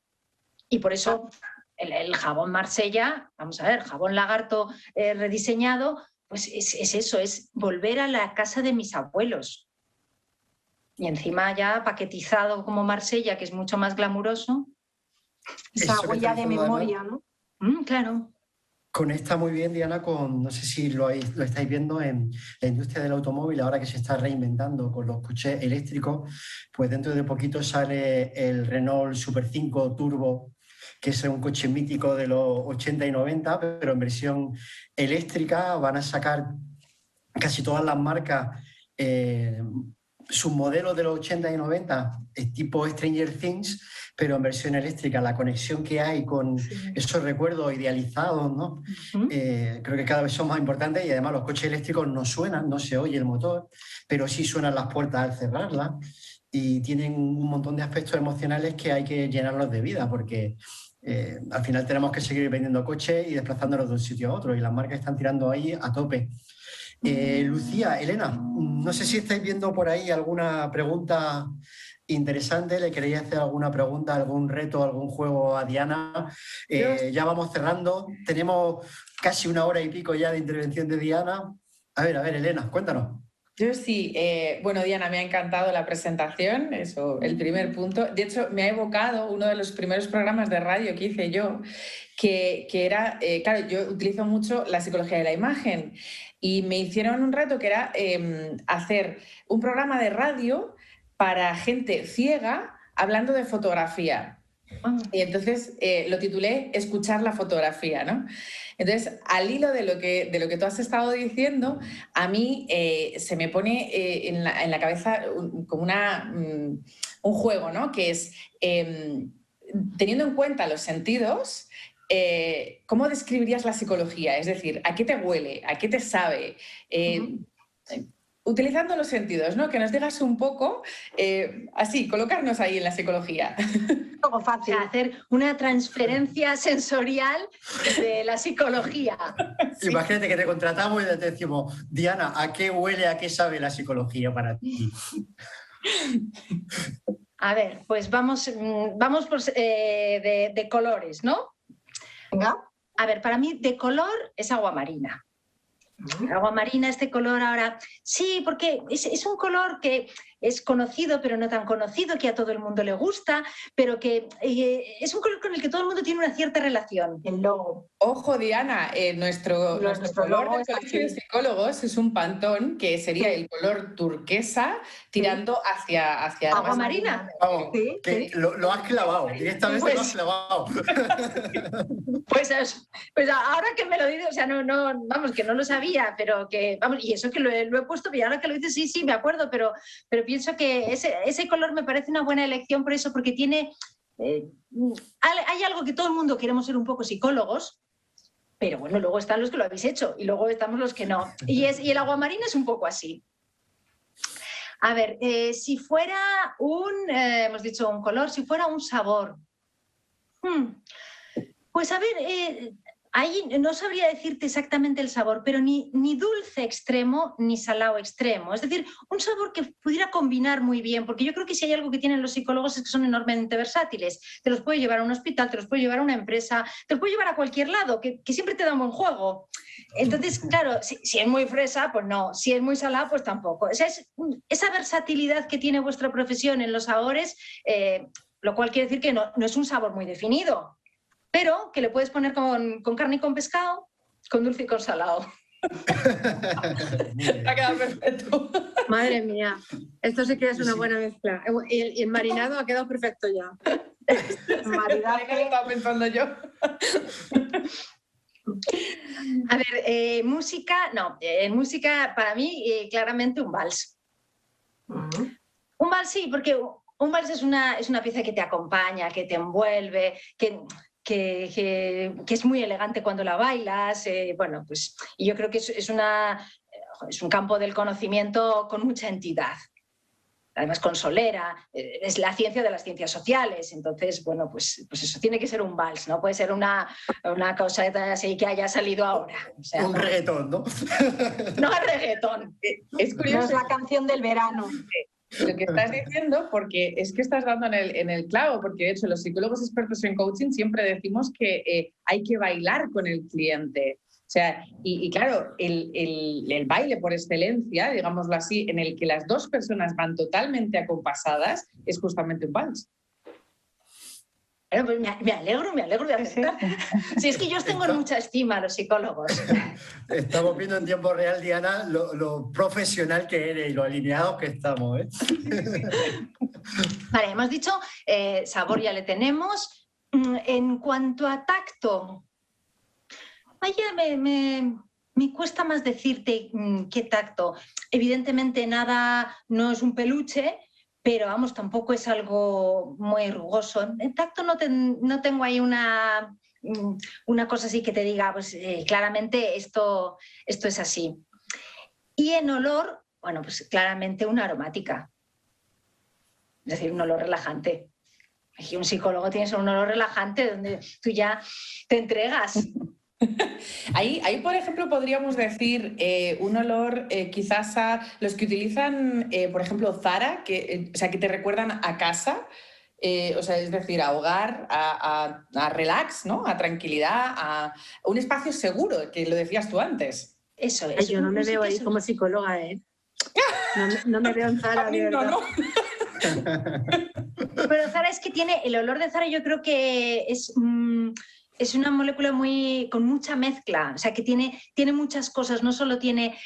y por eso el jabón Marsella, vamos a ver, jabón Lagarto rediseñado, pues es eso, es volver a la casa de mis abuelos. Y encima ya paquetizado como Marsella, que es mucho más glamuroso. Esa huella de memoria, ¿no? Claro. Conecta muy bien, Diana, no sé si lo estáis viendo en la industria del automóvil, ahora que se está reinventando con los coches eléctricos, pues dentro de poquito sale el Renault Super 5 Turbo, que es un coche mítico de los 80 y 90, pero en versión eléctrica. Van a sacar casi todas las marcas sus modelos de los 80 y 90, tipo Stranger Things, pero en versión eléctrica. La conexión que hay con esos recuerdos idealizados, ¿no? Creo que cada vez son más importantes, y además los coches eléctricos no suenan, no se oye el motor, pero sí suenan las puertas al cerrarlas, y tienen un montón de aspectos emocionales que hay que llenarlos de vida, porque al final tenemos que seguir vendiendo coches y desplazándonos de un sitio a otro, y las marcas están tirando ahí a tope. Lucía, Elena, no sé si estáis viendo por ahí alguna pregunta interesante. ¿Le queréis hacer alguna pregunta, algún reto, algún juego a Diana? Ya vamos cerrando. Tenemos casi 1 hora y pico ya de intervención de Diana. A ver, Elena, cuéntanos. Yo sí. Bueno, Diana, me ha encantado la presentación, eso, el primer punto. De hecho, me ha evocado uno de los primeros programas de radio que hice yo, que era, claro, yo utilizo mucho la psicología de la imagen, y me hicieron un reto que era hacer un programa de radio para gente ciega hablando de fotografía. Y entonces lo titulé Escuchar la fotografía, ¿no? Entonces, al hilo de lo que tú has estado diciendo, a mí se me pone en la cabeza como un juego, ¿no? Que es, teniendo en cuenta los sentidos, ¿cómo describirías la psicología? Es decir, ¿a qué te huele? ¿A qué te sabe? Utilizando los sentidos, ¿no? Que nos digas un poco, así, colocarnos ahí en la psicología. Algo fácil. Hacer una transferencia sensorial de la psicología. Sí. Imagínate que te contratamos y te decimos, Diana, ¿a qué huele, a qué sabe la psicología para ti? A ver, pues vamos por, de colores, ¿no? Venga. A ver, para mí de color es agua marina. Agua marina, este color ahora, sí, porque es un color que es conocido pero no tan conocido, que a todo el mundo le gusta, pero que es un color con el que todo el mundo tiene una cierta relación. El logo. Ojo, Diana, nuestro color logo del está Colegio de aquí. Psicólogos es un Pantón que sería el color turquesa tirando hacia Agua marina. Vamos, Sí, que sí. lo has clavado, directamente Pues- lo has clavado. Pues ahora que me lo dices, o sea, vamos, que no lo sabía, pero que, vamos, y eso que lo he puesto, y ahora que lo dices, sí, me acuerdo, pero pienso que ese color me parece una buena elección por eso, porque tiene, hay algo que todo el mundo queremos ser un poco psicólogos, pero bueno, luego están los que lo habéis hecho, y luego estamos los que no. Y el aguamarina es un poco así. A ver, si fuera hemos dicho un color, si fuera un sabor. Pues a ver, ahí no sabría decirte exactamente el sabor, pero ni dulce extremo ni salado extremo. Es decir, un sabor que pudiera combinar muy bien, porque yo creo que si hay algo que tienen los psicólogos es que son enormemente versátiles. Te los puede llevar a un hospital, te los puede llevar a una empresa, te los puede llevar a cualquier lado, que siempre te da un buen juego. Entonces, claro, si es muy fresa, pues no. Si es muy salada, pues tampoco. O sea, esa versatilidad que tiene vuestra profesión en los sabores, lo cual quiere decir que no es un sabor muy definido, pero que le puedes poner con carne y con pescado, con dulce y con salado. Ha quedado perfecto. Madre mía, esto sí que es una buena mezcla. Y el marinado ha quedado perfecto ya. Maridaje. Estaba pensando yo. A ver, música, no. En música, para mí, claramente un vals. Un vals sí, porque un vals es una pieza que te acompaña, que te envuelve, que es muy elegante cuando la bailas. Bueno, pues y yo creo que es un campo del conocimiento con mucha entidad. Además, con solera, es la ciencia de las ciencias sociales. Entonces, bueno, pues eso tiene que ser un vals, no puede ser una cosa así que haya salido ahora. O sea, Un reggaetón, ¿no? no es reggaetón. Es No curioso es la canción del verano. lo que estás diciendo, porque es que estás dando en el clavo, porque de hecho los psicólogos expertos en coaching siempre decimos que hay que bailar con el cliente. O sea, y claro, el baile por excelencia, digámoslo así, en el que las dos personas van totalmente acompasadas, es justamente un vals. Bueno, pues me alegro de aceptar. Si es que yo os tengo mucha estima a los psicólogos. Estamos viendo en tiempo real, Diana, lo profesional que eres y lo alineados que estamos, ¿eh? Vale, hemos dicho sabor ya le tenemos. En cuanto a tacto, vaya, me cuesta más decirte qué tacto. Evidentemente nada, no es un peluche, pero vamos, tampoco es algo muy rugoso. En tacto no tengo ahí una cosa así que te diga, pues claramente esto es así. Y en olor, bueno, pues claramente una aromática. Es decir, un olor relajante. Y un psicólogo tiene un olor relajante donde tú ya te entregas. Ahí, por ejemplo, podríamos decir un olor quizás a los que utilizan, por ejemplo, Zara, o sea, que te recuerdan a casa, o sea, es decir, a hogar, a relax, ¿no? A tranquilidad, a un espacio seguro, que lo decías tú antes. Eso Ay, es. yo no me veo ahí como psicóloga, ¿eh? No me veo en Zara, de verdad. ¿no? Pero Zara es que tiene, el olor de Zara yo creo que es una molécula con mucha mezcla, o sea que tiene muchas cosas, no solo tiene...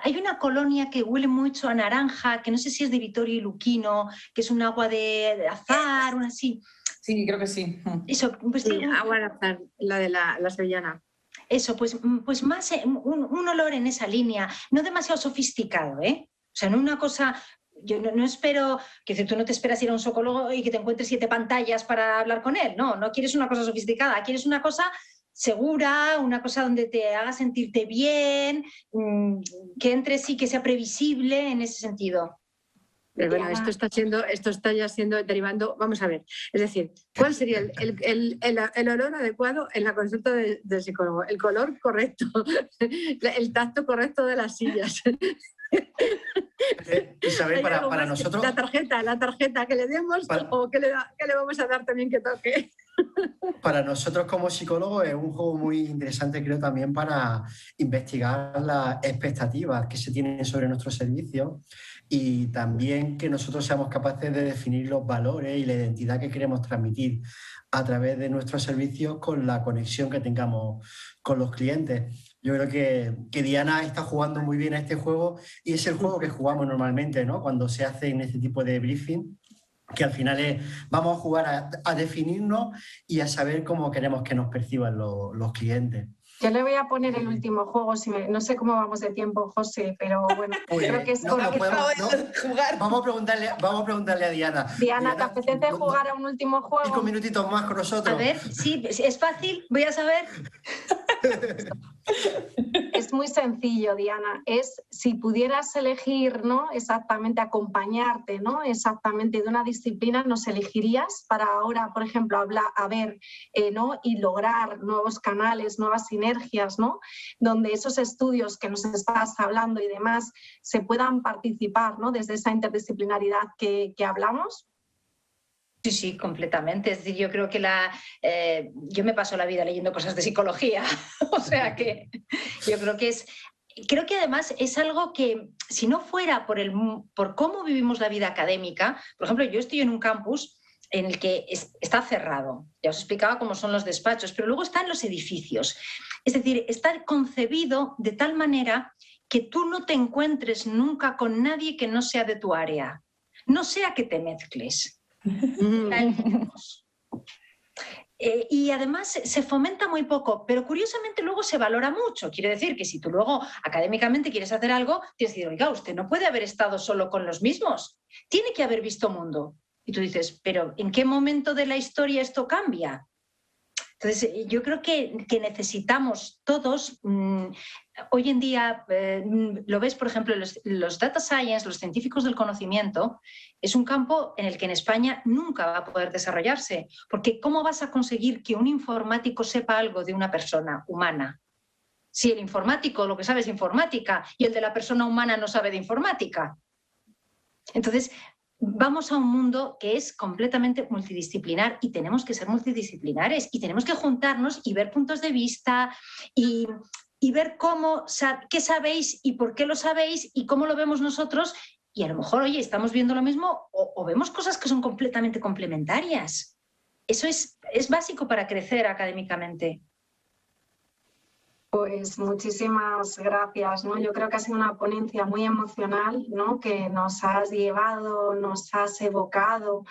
Hay una colonia que huele mucho a naranja, que no sé si es de Vittorio y Luquino, que es un agua de azar, una así. Sí, creo que sí. Eso, pues, Sí, agua de azar, la de la sevillana. Eso, pues más un olor en esa línea, no demasiado sofisticado, ¿eh? O sea, no una cosa... Yo no espero, que tú no te esperas ir a un psicólogo y que te encuentres 7 pantallas para hablar con él, no quieres una cosa sofisticada, quieres una cosa segura, una cosa donde te haga sentirte bien, que entre sí, que sea previsible en ese sentido. Pero bueno, esto está ya siendo derivando. Vamos a ver, es decir, ¿cuál sería el olor adecuado en la consulta del psicólogo? El color correcto, el tacto correcto de las sillas. Isabel, para nosotros... La tarjeta que le demos o que le vamos a dar también que toque. Para nosotros como psicólogos es un juego muy interesante, creo, también para investigar las expectativas que se tienen sobre nuestro servicio y también que nosotros seamos capaces de definir los valores y la identidad que queremos transmitir a través de nuestros servicios con la conexión que tengamos con los clientes. Yo creo que Diana está jugando muy bien a este juego y es el juego que jugamos normalmente, ¿no? Cuando se hace en este tipo de briefing, que al final vamos a jugar a definirnos y a saber cómo queremos que nos perciban los clientes. Yo le voy a poner el último juego, no sé cómo vamos de tiempo, José, pero bueno, pues, creo que es jugar. Vamos a preguntarle a Diana. Diana, ¿te apetece jugar a un último juego? 5 minutitos más con nosotros. A ver, sí, es fácil, voy a saber. Es muy sencillo, Diana. Es si pudieras elegir, ¿no? Exactamente, acompañarte, ¿no? Exactamente de una disciplina, ¿nos elegirías para ahora, por ejemplo, hablar, ¿no? Y lograr nuevos canales, nuevas sinergias, ¿no? Donde esos estudios que nos estás hablando y demás se puedan participar, ¿no? Desde esa interdisciplinaridad que hablamos. Sí, sí, completamente. Es decir, yo creo que yo me paso la vida leyendo cosas de psicología, o sea que yo creo que creo que además es algo que si no fuera por cómo vivimos la vida académica, por ejemplo, yo estoy en un campus en el que está cerrado, ya os explicaba cómo son los despachos, pero luego están los edificios. Es decir, está concebido de tal manera que tú no te encuentres nunca con nadie que no sea de tu área, no sea que te mezcles. Y además se fomenta muy poco, pero curiosamente luego se valora mucho. Quiere decir que si tú luego académicamente quieres hacer algo, tienes que decir, oiga, usted no puede haber estado solo con los mismos, tiene que haber visto mundo. Y tú dices, pero ¿en qué momento de la historia esto cambia? Entonces, yo creo que necesitamos todos, hoy en día, lo ves, por ejemplo, los data science, los científicos del conocimiento, es un campo en el que en España nunca va a poder desarrollarse, porque ¿cómo vas a conseguir que un informático sepa algo de una persona humana? Si el informático lo que sabe es informática y el de la persona humana no sabe de informática. Entonces, vamos a un mundo que es completamente multidisciplinar y tenemos que ser multidisciplinares y tenemos que juntarnos y ver puntos de vista y ver qué sabéis y por qué lo sabéis y cómo lo vemos nosotros y a lo mejor, oye, estamos viendo lo mismo o vemos cosas que son completamente complementarias. Eso es básico para crecer académicamente. Pues muchísimas gracias, ¿no? Yo creo que ha sido una ponencia muy emocional, ¿no? Que nos has llevado, nos has evocado,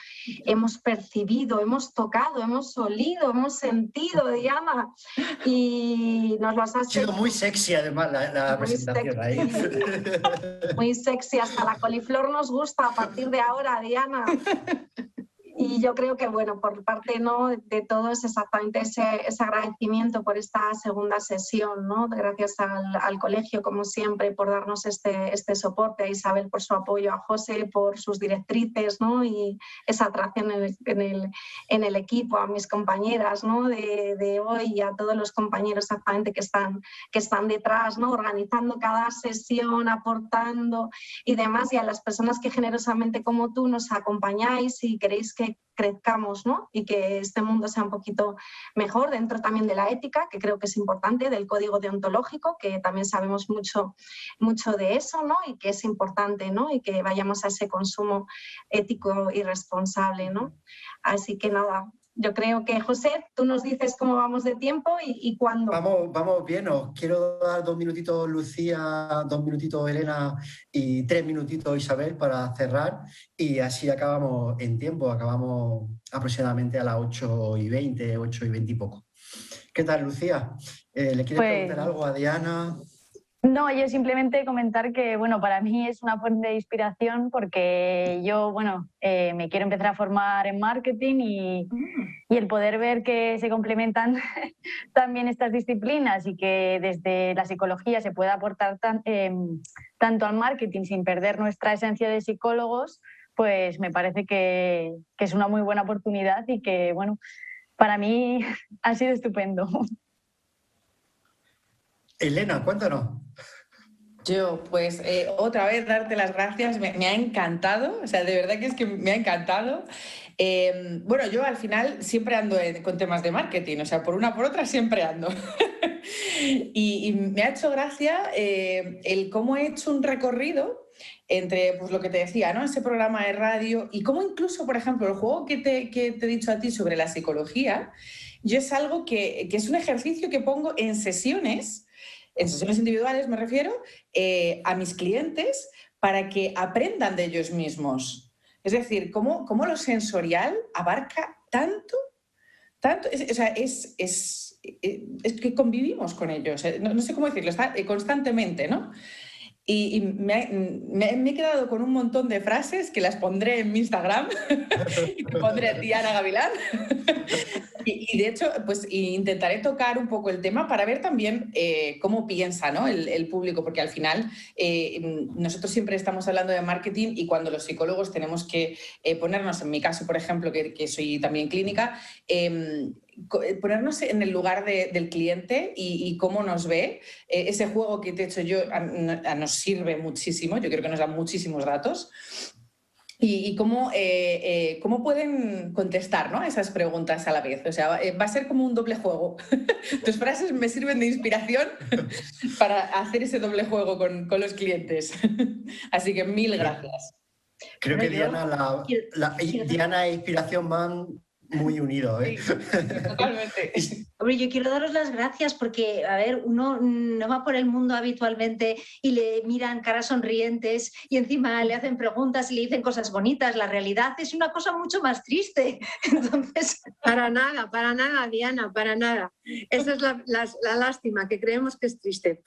hemos percibido, hemos tocado, hemos olido, hemos sentido, Diana, y nos lo has Ha sido muy sexy además la presentación ahí. Muy sexy, hasta la coliflor nos gusta a partir de ahora, Diana. Y yo creo que, bueno, por parte, ¿no?, de todos, exactamente ese agradecimiento por esta segunda sesión, ¿no? Gracias al colegio, como siempre, por darnos este soporte, a Isabel por su apoyo, a José por sus directrices, ¿no? Y esa atracción en el equipo, a mis compañeras, ¿no?, de hoy y a todos los compañeros exactamente que están detrás, ¿no?, organizando cada sesión, aportando y demás, y a las personas que generosamente como tú nos acompañáis y queréis que crezcamos, ¿no? Y que este mundo sea un poquito mejor dentro también de la ética, que creo que es importante, del código deontológico, que también sabemos mucho de eso, ¿no? Y que es importante, ¿no? Y que vayamos a ese consumo ético y responsable, ¿no? Así que nada, yo creo que, José, tú nos dices cómo vamos de tiempo y cuándo. Vamos bien, os quiero dar 2 minutitos Lucía, 2 minutitos Elena y 3 minutitos Isabel para cerrar y así acabamos en tiempo, acabamos aproximadamente a las 8:20, 8:20 y poco. ¿Qué tal, Lucía? ¿Le quieres preguntar algo a Diana? No, yo simplemente comentar que, bueno, para mí es una fuente de inspiración porque yo, bueno, me quiero empezar a formar en marketing y el poder ver que se complementan también estas disciplinas y que desde la psicología se puede aportar tanto al marketing sin perder nuestra esencia de psicólogos, pues me parece que es una muy buena oportunidad y que, bueno, para mí ha sido estupendo. Elena, cuéntanos. Yo, pues, otra vez darte las gracias, me ha encantado, o sea, de verdad que es que me ha encantado. Bueno, yo al final siempre ando con temas de marketing, o sea, por una por otra siempre ando. y me ha hecho gracia el cómo he hecho un recorrido entre pues, lo que te decía, ¿no? Ese programa de radio y cómo incluso, por ejemplo, el juego que te he dicho a ti sobre la psicología, yo es algo que es un ejercicio que pongo en sesiones individuales me refiero, a mis clientes para que aprendan de ellos mismos. Es decir, cómo lo sensorial abarca tanto, es que convivimos con ellos, no sé cómo decirlo, está constantemente, ¿no? Y me he quedado con un montón de frases que las pondré en mi Instagram, pondré Diana Gavilán. Y de hecho, pues intentaré tocar un poco el tema para ver también cómo piensa, ¿no? el público, porque al final nosotros siempre estamos hablando de marketing y cuando los psicólogos tenemos que ponernos, en mi caso, por ejemplo, que soy también clínica, ponernos en el lugar del cliente y cómo nos ve. Ese juego que te he hecho yo nos sirve muchísimo, yo creo que nos da muchísimos datos. Y cómo pueden contestar, ¿no? a esas preguntas a la vez. O sea, va a ser como un doble juego. Tus frases me sirven de inspiración para hacer ese doble juego con los clientes. Así que mil gracias. Creo que Diana e Inspiración van muy unidos, ¿eh? Sí, totalmente. Hombre, yo quiero daros las gracias porque, a ver, uno no va por el mundo habitualmente y le miran caras sonrientes y encima le hacen preguntas y le dicen cosas bonitas. La realidad es una cosa mucho más triste. Entonces... Para nada, Diana, para nada. Esa es la lástima, que creemos que es triste.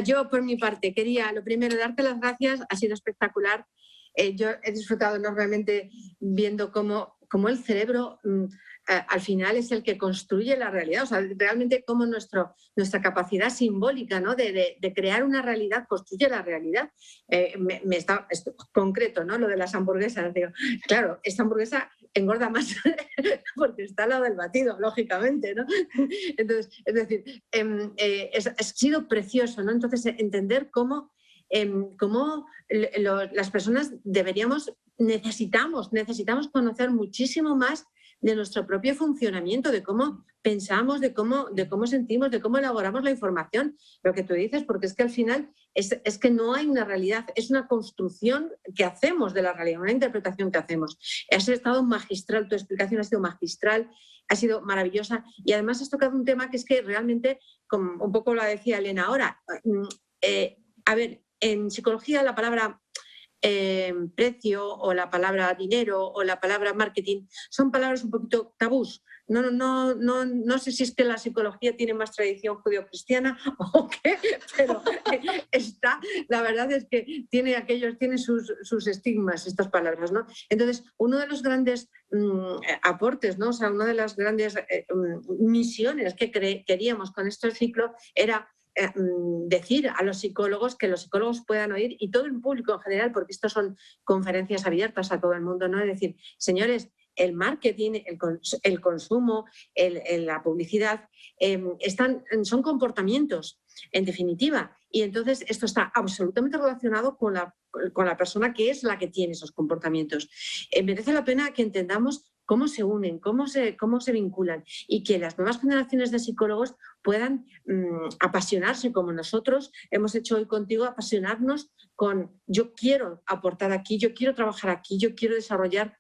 Yo, por mi parte, quería, lo primero, darte las gracias. Ha sido espectacular. Yo he disfrutado enormemente viendo cómo el cerebro al final es el que construye la realidad, o sea, realmente cómo nuestra capacidad simbólica, ¿no? de crear una realidad construye la realidad. Esto, concreto, ¿no? Lo de las hamburguesas. Digo, claro, esta hamburguesa engorda más porque está al lado del batido, lógicamente, ¿no? Entonces, es decir, ha sido precioso, ¿no? Entonces, entender cómo las personas necesitamos conocer muchísimo más de nuestro propio funcionamiento, de cómo pensamos, de cómo sentimos, de cómo elaboramos la información, lo que tú dices, porque es que al final es que no hay una realidad, es una construcción que hacemos de la realidad, una interpretación que hacemos. Has estado magistral, tu explicación ha sido magistral, ha sido maravillosa y además has tocado un tema que es que realmente, como un poco lo decía Elena ahora, a ver, en psicología la palabra precio o la palabra dinero o la palabra marketing son palabras un poquito tabús. No sé si es que la psicología tiene más tradición judeocristiana o qué, pero la verdad es que tiene sus estigmas estas palabras, ¿no? Entonces, uno de los grandes aportes, ¿no? O sea, una de las grandes misiones que queríamos con este ciclo era decir a los psicólogos que los psicólogos puedan oír y todo el público en general, porque estas son conferencias abiertas a todo el mundo, ¿no? Es decir, señores, el marketing, el consumo, la publicidad, son comportamientos, en definitiva. Y entonces esto está absolutamente relacionado con la persona que es la que tiene esos comportamientos. Merece la pena que entendamos cómo se unen, cómo se vinculan y que las nuevas generaciones de psicólogos puedan apasionarse como nosotros hemos hecho hoy contigo, apasionarnos con yo quiero aportar aquí, yo quiero trabajar aquí, yo quiero desarrollar,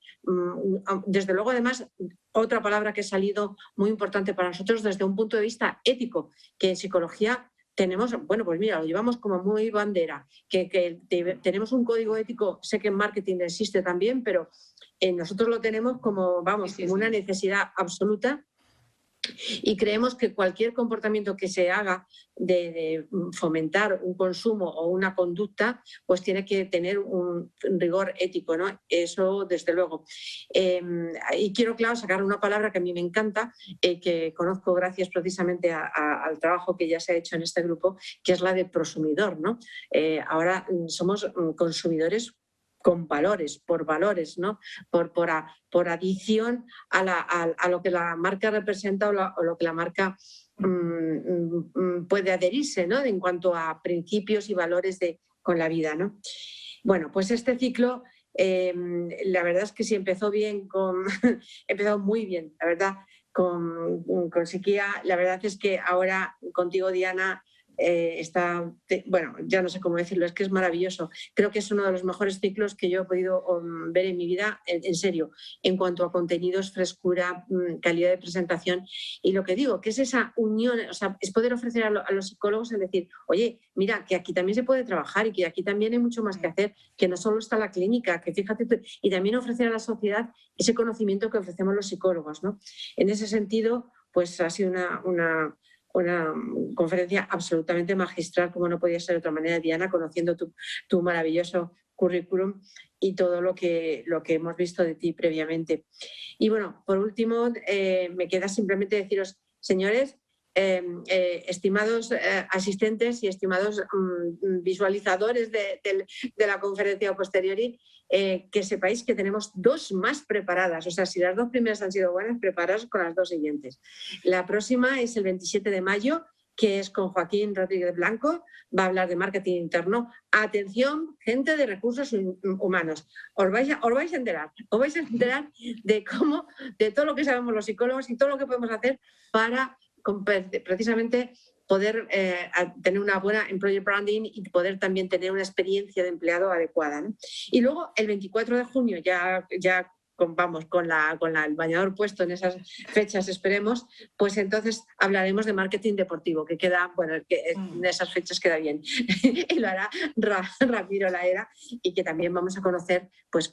desde luego además otra palabra que ha salido muy importante para nosotros desde un punto de vista ético, que en psicología tenemos, bueno, pues mira, lo llevamos como muy bandera, que tenemos un código ético, sé que en marketing existe también, pero nosotros lo tenemos como, vamos, como una necesidad absoluta y creemos que cualquier comportamiento que se haga de fomentar un consumo o una conducta, pues tiene que tener un rigor ético, ¿no? Eso desde luego. Y quiero, claro, sacar una palabra que a mí me encanta, que conozco gracias precisamente al trabajo que ya se ha hecho en este grupo, que es la de prosumidor, ¿no? Ahora somos consumidores con valores, por valores, ¿no? Por adición a lo que la marca representa o lo que la marca puede adherirse, ¿no? En cuanto a principios y valores con la vida, ¿no? Bueno, pues este ciclo, la verdad es que sí empezó bien, empezó muy bien, la verdad, con Psiquia. La verdad es que ahora contigo, Diana, bueno, ya no sé cómo decirlo, es que es maravilloso. Creo que es uno de los mejores ciclos que yo he podido ver en mi vida, en serio, en cuanto a contenidos, frescura, calidad de presentación. Y lo que digo, que es esa unión, o sea, es poder ofrecer a los psicólogos el decir, oye, mira, que aquí también se puede trabajar y que aquí también hay mucho más que hacer, que no solo está la clínica, que fíjate tú, y también ofrecer a la sociedad ese conocimiento que ofrecemos los psicólogos, ¿no? En ese sentido, pues ha sido una conferencia absolutamente magistral, como no podía ser de otra manera, Diana, conociendo tu maravilloso currículum y todo lo que hemos visto de ti previamente. Y bueno, por último, me queda simplemente deciros, señores, estimados asistentes y estimados visualizadores de la conferencia a posteriori, que sepáis que tenemos 2 más preparadas. O sea, si las 2 primeras han sido buenas, preparaos con las 2 siguientes. La próxima es el 27 de mayo, que es con Joaquín Rodríguez Blanco, va a hablar de marketing interno. Atención, gente de recursos humanos, os vais a enterar de todo lo que sabemos los psicólogos y todo lo que podemos hacer para precisamente poder tener una buena employer branding y poder también tener una experiencia de empleado adecuada, ¿no? Y luego el 24 de junio ya vamos con el bañador puesto en esas fechas, esperemos, pues entonces hablaremos de marketing deportivo, que queda, bueno, que en esas fechas queda bien. Y lo hará Ramiro Laera, y que también vamos a conocer pues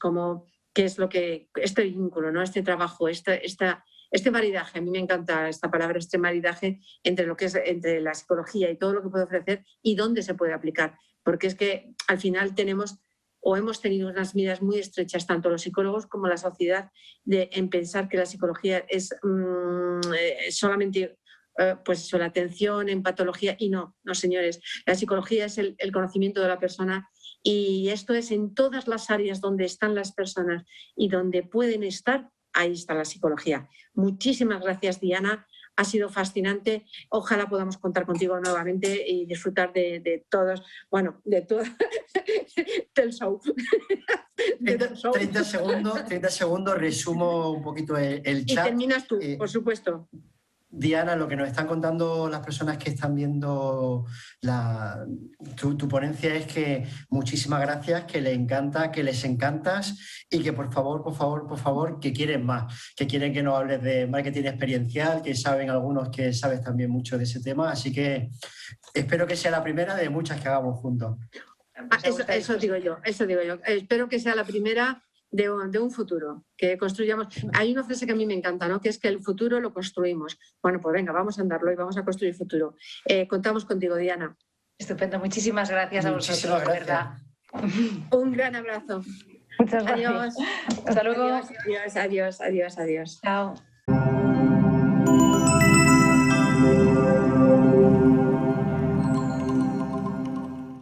qué es lo que, este vínculo, ¿no? Este trabajo, este maridaje, a mí me encanta esta palabra, este maridaje entre lo que es entre la psicología y todo lo que puede ofrecer y dónde se puede aplicar. Porque es que al final hemos tenido unas miras muy estrechas, tanto los psicólogos como la sociedad, en pensar que la psicología es solamente pues la atención en patología, y no, señores. La psicología es el conocimiento de la persona, y esto es en todas las áreas donde están las personas y donde pueden estar. Ahí está la psicología. Muchísimas gracias, Diana. Ha sido fascinante. Ojalá podamos contar contigo nuevamente y disfrutar de todos, bueno, de todo del show. 30 segundos, resumo un poquito el chat. Y terminas tú, por supuesto. Diana, lo que nos están contando las personas que están viendo tu ponencia es que muchísimas gracias, que les encanta, que les encantas y que por favor, que quieren más, que quieren que nos hables de marketing experiencial, que saben algunos que sabes también mucho de ese tema, así que espero que sea la primera de muchas que hagamos juntos. Eso digo yo. Espero que sea la primera de un futuro, que construyamos. Hay una frase que a mí me encanta, ¿no? Que es que el futuro lo construimos. Bueno, pues venga, vamos a andarlo y vamos a construir el futuro. Contamos contigo, Diana. Estupendo, muchísimas gracias a vosotros, de verdad. Un gran abrazo. Muchas gracias. Adiós. Hasta luego. Adiós. Chao.